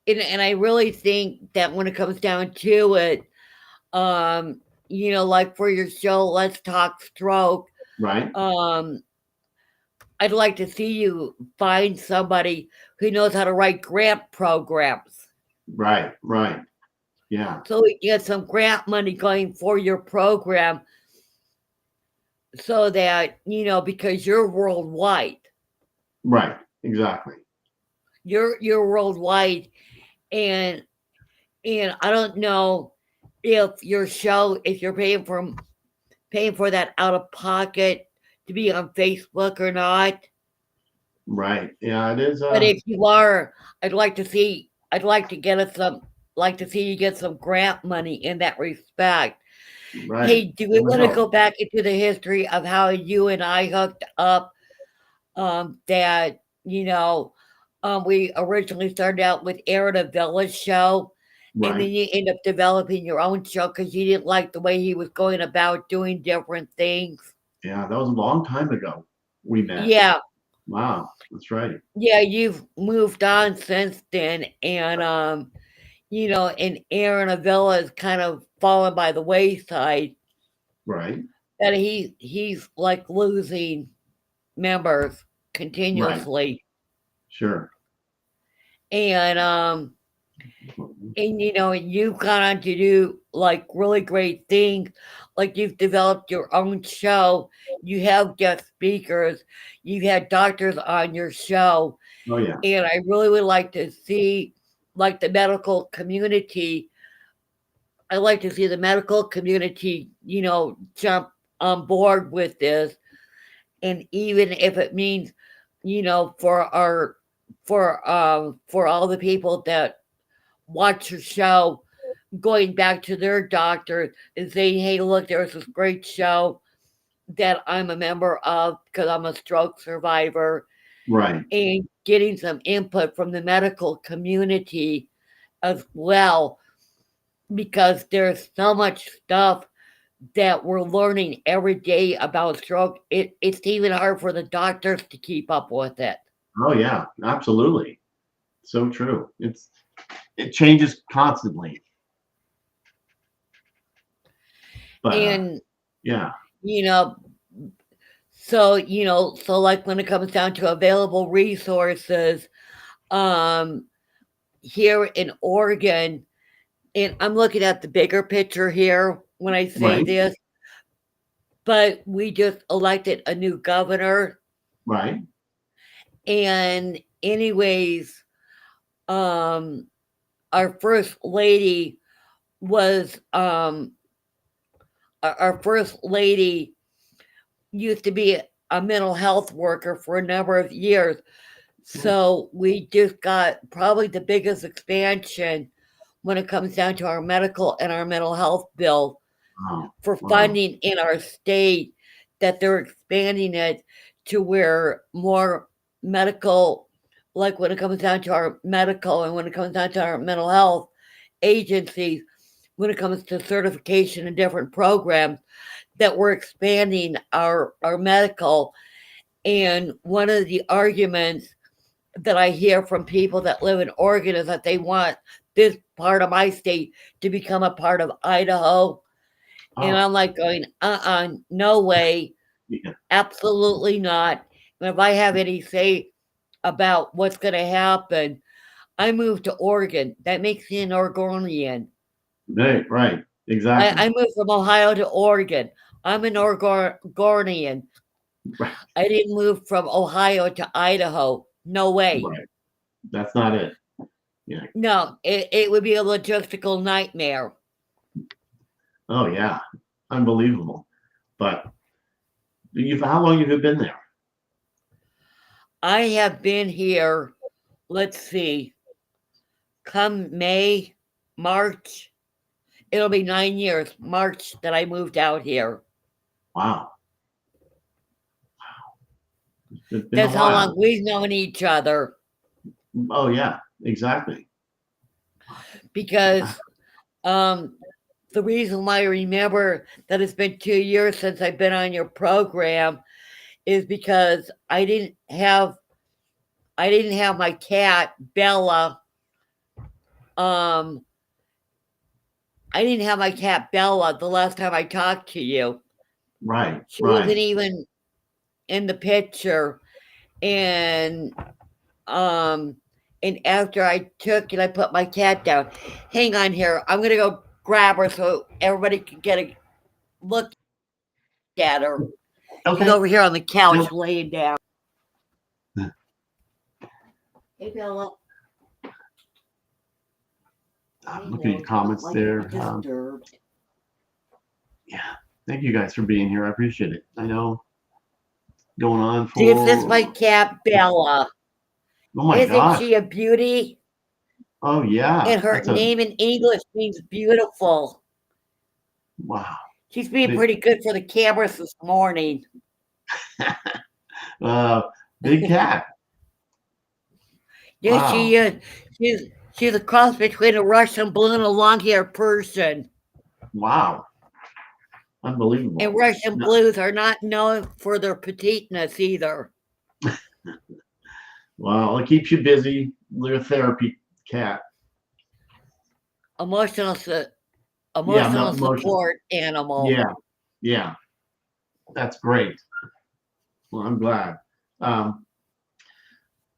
and, and I really think that when it comes down to it, um like for your show, Let's Talk Stroke, right, um I'd like to see you find somebody who knows how to write grant programs, right, right. Yeah, so we get some grant money going for your program, so that, because you're worldwide. right, exactly. You're worldwide, and I don't know if you're paying for that out of pocket to be on Facebook or not. Right. Yeah, it is. But if you are, I'd like to get us some like to see you get some grant money in that respect. Right. Hey, do I we want to will. go back into the history of how you and I hooked up? That we originally started out with Aaron a Village show, and then Right. you end up developing your own show because you didn't like the way he was going about doing different things. Yeah, that was a long time ago we met. Yeah, Wow, that's right. yeah, you've moved on since then, and Aaron Avila is kind of fallen by the wayside. Right. That he's like losing members Right. continuously, Sure. and you've gone on to do like really great things. Like, you've developed your own show, you have guest speakers, you've had doctors on your show, Oh yeah. and I really would like to see, like, the medical community. I like to see the medical community, jump on board with this, and even if it means, for all the people that watch your show, going back to their doctor and saying, "Hey, look, there's this great show that I'm a member of because I'm a stroke survivor," Right. and getting some input from the medical community as well, because there's so much stuff that we're learning every day about stroke. It's even hard for the doctors to keep up with it. Oh yeah. Absolutely. So true. It changes constantly. But And, yeah. you know, so like when it comes down to available resources, um, here in Oregon, and I'm looking at the bigger picture here when I say Right. this, but we just elected a new governor. Right. And anyways, um, our first lady was our first lady used to be a mental health worker for a number of years. So we just got probably the biggest expansion when it comes down to our medical and our mental health bill Wow. for Wow. funding in our state, that they're expanding it to where more medical, like when it comes down to our medical and when it comes down to our mental health agencies, when it comes to certification and different programs, that we're expanding our medical. And one of the arguments that I hear from people that live in Oregon is that they want this part of my state to become a part of Idaho. And Oh, I'm like going, no way, yeah. absolutely not. And if I have any say about what's going to happen, I moved to Oregon. That makes me an Oregonian. Right. Exactly. I moved from Ohio to Oregon. I'm an Oregonian. Right. I didn't move from Ohio to Idaho. No way. Right. That's not it. Yeah. No, it would be a logistical nightmare. Oh yeah. Unbelievable. But how long have you been there? I have been here, let's see, come May, March, it'll be 9 years, March, that I moved out here. Wow. It's been That's a how while. long we've known each other. Oh yeah, exactly. Because the reason why I remember that it's been 2 years since I've been on your program is because I didn't have my cat Bella. I didn't have my cat Bella the last time I talked to you. Right. She Right. wasn't even in the picture. And after I took and I put my cat down, hang on here, I'm gonna go grab her so everybody can get a look at her. She's Okay. over here on the couch Yep. laying down. Hey Bella. Look at your comments there. Yeah. Thank you guys for being here. I appreciate it. I know going on for. This is my cat Bella. Oh my Isn't gosh. she a beauty? Oh yeah. And her That's a name in English means beautiful. wow. She's being Big- pretty good for the cameras this morning. Big cat. Yes, Wow. she is. She's a cross between a Russian blue and a long-haired Persian. Wow. Unbelievable. And Russian No. blues are not known for their petiteness either. Well, it keeps you busy. You're a therapy cat. Emotional emotion. support animal. Yeah. That's great. Well, I'm glad.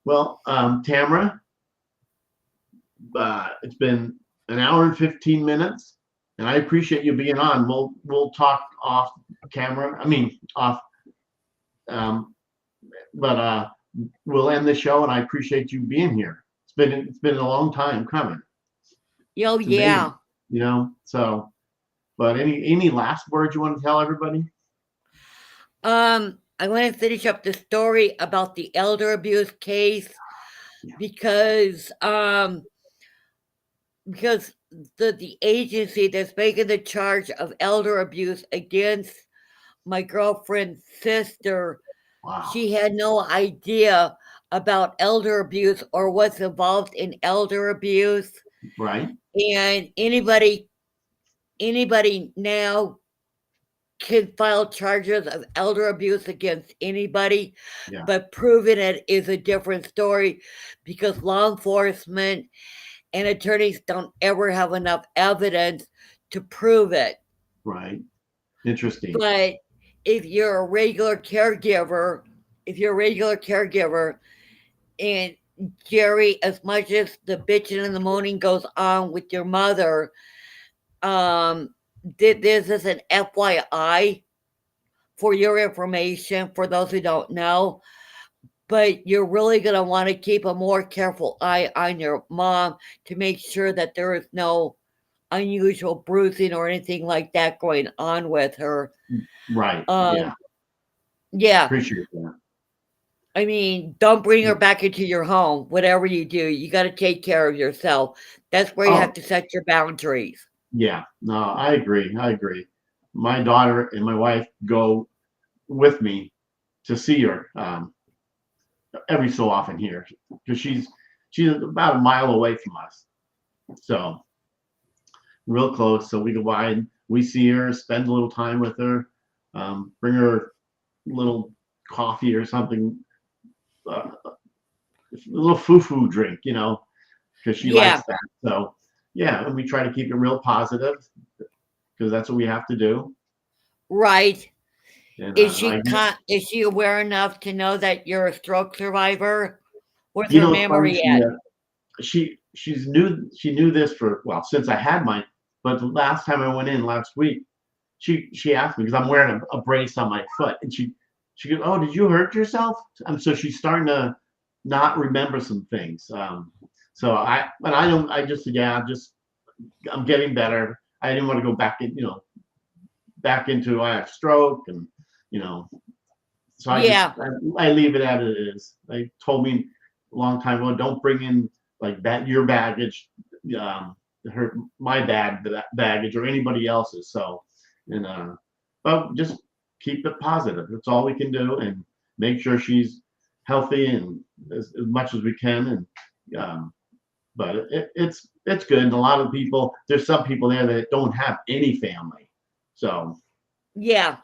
Tamyra, it's been an hour and 15 minutes, and I appreciate you being on. We'll talk off camera. I mean, off. But we'll end the show, and I appreciate you being here. It's been a long time coming. Yo, It's yeah. amazing, so. But any last words you want to tell everybody? I want to finish up the story about the elder abuse case because the agency that's making the charge of elder abuse against my girlfriend's sister, Wow. she had no idea about elder abuse or what's involved in elder abuse. Right. And anybody now can file charges of elder abuse against anybody, but proving it is a different story because law enforcement and attorneys don't ever have enough evidence to prove it. Right. Interesting. But if you're a regular caregiver, and Jerry, as much as the bitching and the moaning goes on with your mother, this is an FYI for your information, for those who don't know. but you're really going to want to keep a more careful eye on your mom to make sure that there is no unusual bruising or anything like that going on with her. Right. Um, Yeah. yeah. Appreciate that. I mean, don't bring her back into your home. Whatever you do, you got to take care of yourself. That's where you have to set your boundaries. Yeah. No, I agree. My daughter and my wife go with me to see her every so often here because she's about a mile away from us, so real close. So we go by and we see her, spend a little time with her, bring her a little coffee or something, a little foo-foo drink, because she likes that. So yeah, and we try to keep it real positive because that's what we have to do. Right. And Is she aware enough to know that you're a stroke survivor? Where's her memory at? She knew this since I had mine, but the last time I went in last week, she asked me because I'm wearing a brace on my foot, and she goes, "Oh, did you hurt yourself?" So she's starting to not remember some things. So I just said, yeah, I'm getting better. I didn't want to go back into I have stroke, and so I leave it as it is. They told me a long time ago, don't bring in like your baggage, my baggage or anybody else's. So, but just keep it positive. That's all we can do, and make sure she's healthy and as much as we can. And but it's good. And a lot of people, there's some people there that don't have any family. So yeah.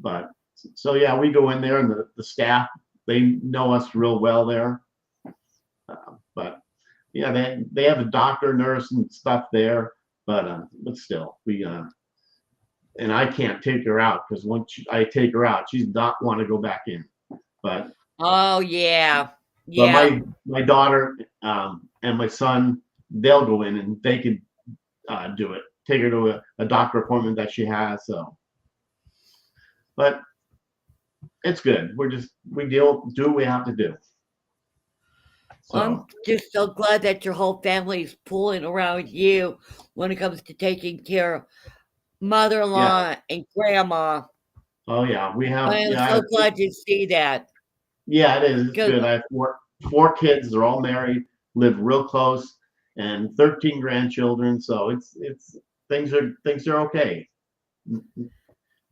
But so yeah, we go in there, and the staff, they know us real well there. But yeah, they have a doctor, nurse, and stuff there. But still, we and I can't take her out because once I take her out, she's not want to go back in. But oh yeah, but my daughter and my son, they'll go in and they can do it. Take her to a doctor appointment that she has. So, but it's good. We do what we have to do. So. I'm just so glad that your whole family's pulling around you when it comes to taking care of mother-in-law and grandma. Oh yeah, we have. I am so glad to see that. Yeah, it is. It's good. I have four kids. They're all married, live real close, and 13 grandchildren. So it's things are okay.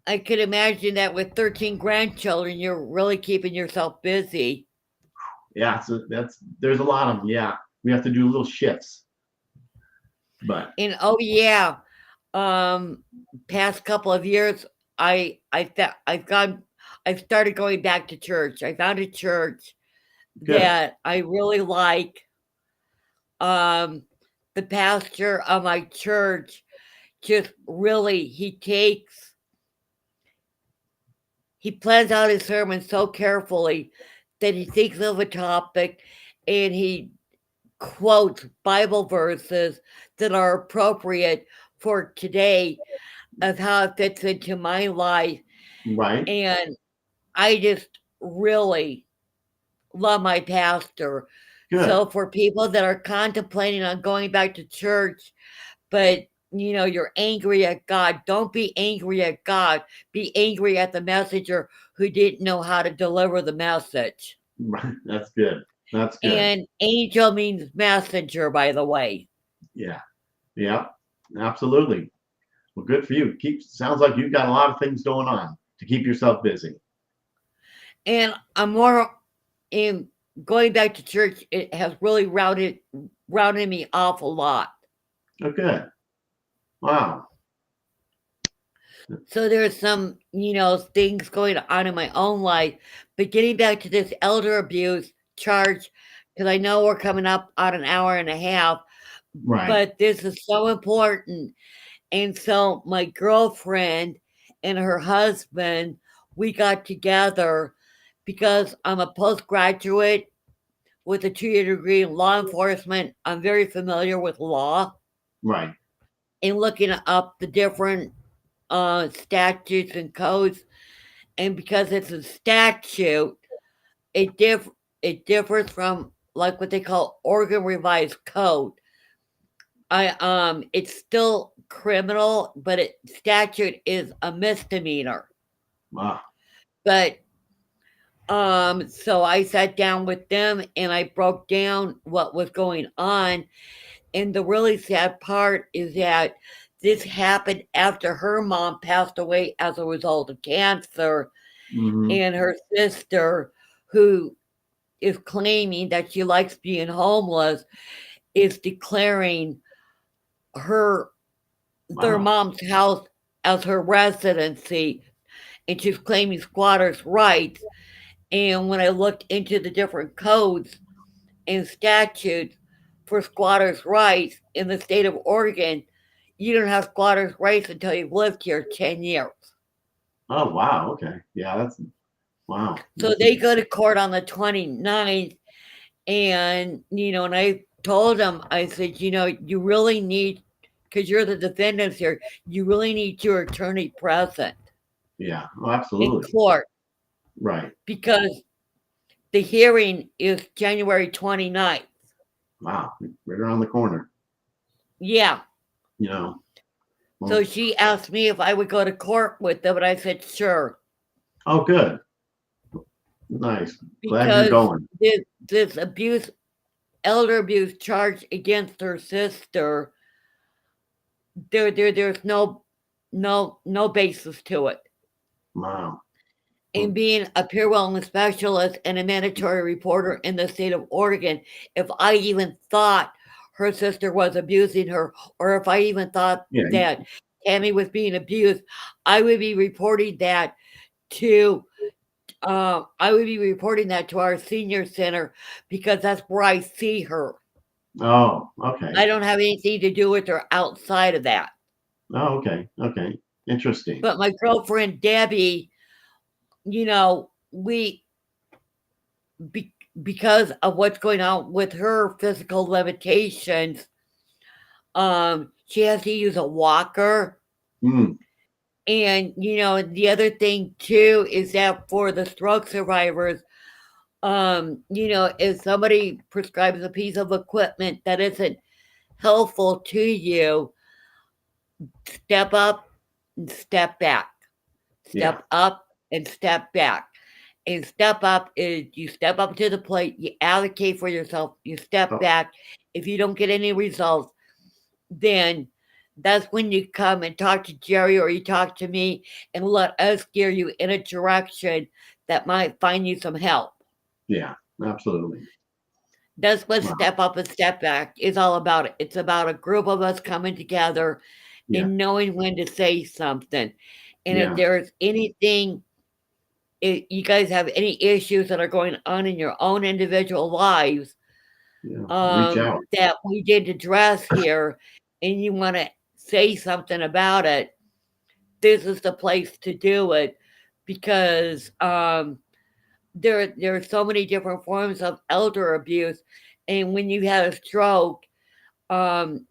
I could imagine that with 13 grandchildren, you're really keeping yourself busy. Yeah, so there's a lot of them. Yeah, we have to do little shifts. But and past couple of years, I've started going back to church. I found a church that I really like. The pastor of my church just really he plans out his sermon so carefully that he thinks of a topic and he quotes Bible verses that are appropriate for today of how it fits into my life. Right. And I just really love my pastor. Good. So for people that are contemplating on going back to church, but you're angry at God, don't be angry at God. Be angry at the messenger who didn't know how to deliver the message. Right. That's good. That's good. And angel means messenger, by the way. Yeah. Yeah. Absolutely. Well, good for you. Sounds like you've got a lot of things going on to keep yourself busy. And I'm more in going back to church. It has really rounded me off a lot. Oh, good. Wow. So there's some, things going on in my own life. But getting back to this elder abuse charge, because I know we're coming up on an hour and a half. Right. But this is so important. And so my girlfriend and her husband, we got together because I'm a postgraduate with a 2-year degree in law enforcement. I'm very familiar with law. Right. And looking up the different statutes and codes. And because it's a statute, it it differs from like what they call Oregon Revised Code. It's still criminal, but statute is a misdemeanor. Wow. But so I sat down with them and I broke down what was going on. And the really sad part is that this happened after her mom passed away as a result of cancer, Hmm. and her sister, who is claiming that she likes being homeless, is declaring their Wow. mom's house as her residency, and she's claiming squatters' rights. And when I looked into the different codes and statutes for squatters' rights in the state of Oregon, you don't have squatters' rights until you've lived here 10 years. Oh, wow. Okay. Yeah, that's wow. So they go to court on the 29th, and, and I told them, I said, you really need, because you're the defendants here, you really need your attorney present Yeah. Oh, in absolutely. court, Right. because the hearing is January 29th. Wow. Right around the corner. Yeah. You know. So Well, she asked me if I would go to court with them, and I said, sure. oh, good. Nice. Glad you're Because going. this elder abuse charge against her sister, there's no basis to it. Wow. And being a peer wellness specialist and a mandatory reporter in the state of Oregon, if I even thought her sister was abusing her, or if I even thought Yeah. that Tammy was being abused, I would be reporting that to our senior center, because that's where I see her. Oh, okay. I don't have anything to do with her outside of that. Oh, okay. Okay. Interesting. But my girlfriend Debbie, because of what's going on with her physical limitations, she has to use a walker. Mm. And the other thing too is that for the stroke survivors, if somebody prescribes a piece of equipment that isn't helpful to you, step up and step back. Step up and step back. And step up is you step up to the plate, you advocate for yourself, you step back. If you don't get any results, then that's when you come and talk to Jerry or you talk to me and let us steer you in a direction that might find you some help. Yeah, absolutely. That's what step up and step back is all about. It's about a group of us coming together and knowing when to say something. And if there's anything, if you guys have any issues that are going on in your own individual lives, reach out. that we didn't address here, and you want to say something about it, this is the place to do it, because there are so many different forms of elder abuse, and when you have a stroke,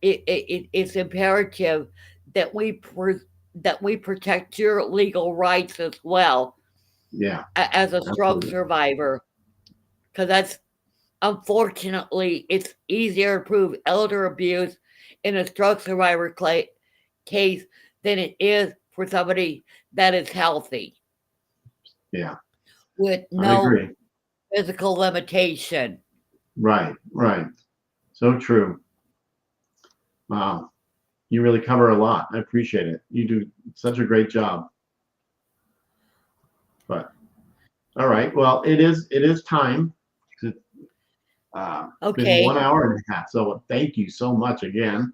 it's imperative that we protect your legal rights as well. Yeah, as a stroke survivor, because that's, unfortunately, it's easier to prove elder abuse in a stroke survivor case than it is for somebody that is healthy. Yeah. With no physical limitation. Right. So true. Wow. You really cover a lot. I appreciate it. You do such a great job. But all right. Well, it is time to been 1 hour and a half. So thank you so much again.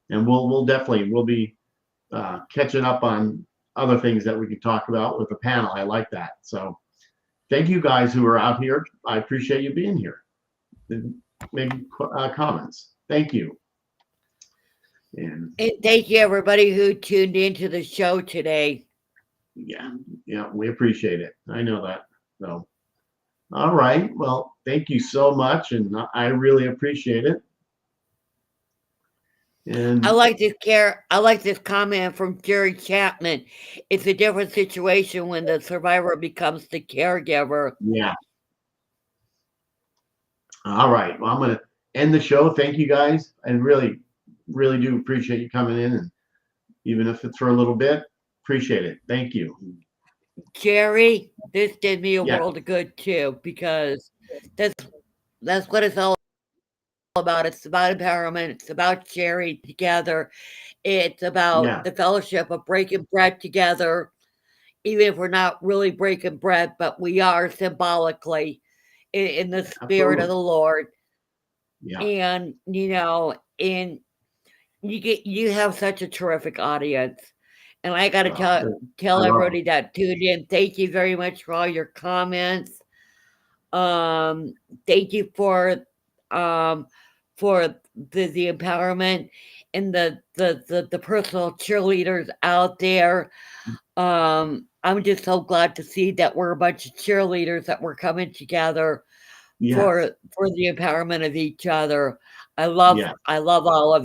And we'll be catching up on other things that we can talk about with the panel. I like that. So thank you guys who are out here. I appreciate you being here. Maybe comments. Thank you. And thank you, everybody who tuned into the show today. Yeah, we appreciate it. I know that. So, all right. Well, thank you so much, and I really appreciate it. And I like this comment from Jerry Chapman. It's a different situation when the survivor becomes the caregiver. Yeah. All right. Well, I'm going to end the show. Thank you guys. I really, really do appreciate you coming in, and even if it's for a little bit, appreciate it. Thank you. Jerry, this did me a Yeah. world of good too, because that's what it's all about. It's about empowerment. It's about sharing together. It's about Yeah. the fellowship of breaking bread together, even if we're not really breaking bread, but we are symbolically in the spirit of Absolutely. the Lord. Yeah. And and you have such a terrific audience. And I got to Well, tell I love everybody that tuned in, thank you very much for all your comments. Thank you um for the empowerment and the personal cheerleaders out there. I'm just so glad to see that we're a bunch of cheerleaders that we're coming together Yes. for the empowerment of each other. Yes. I love all of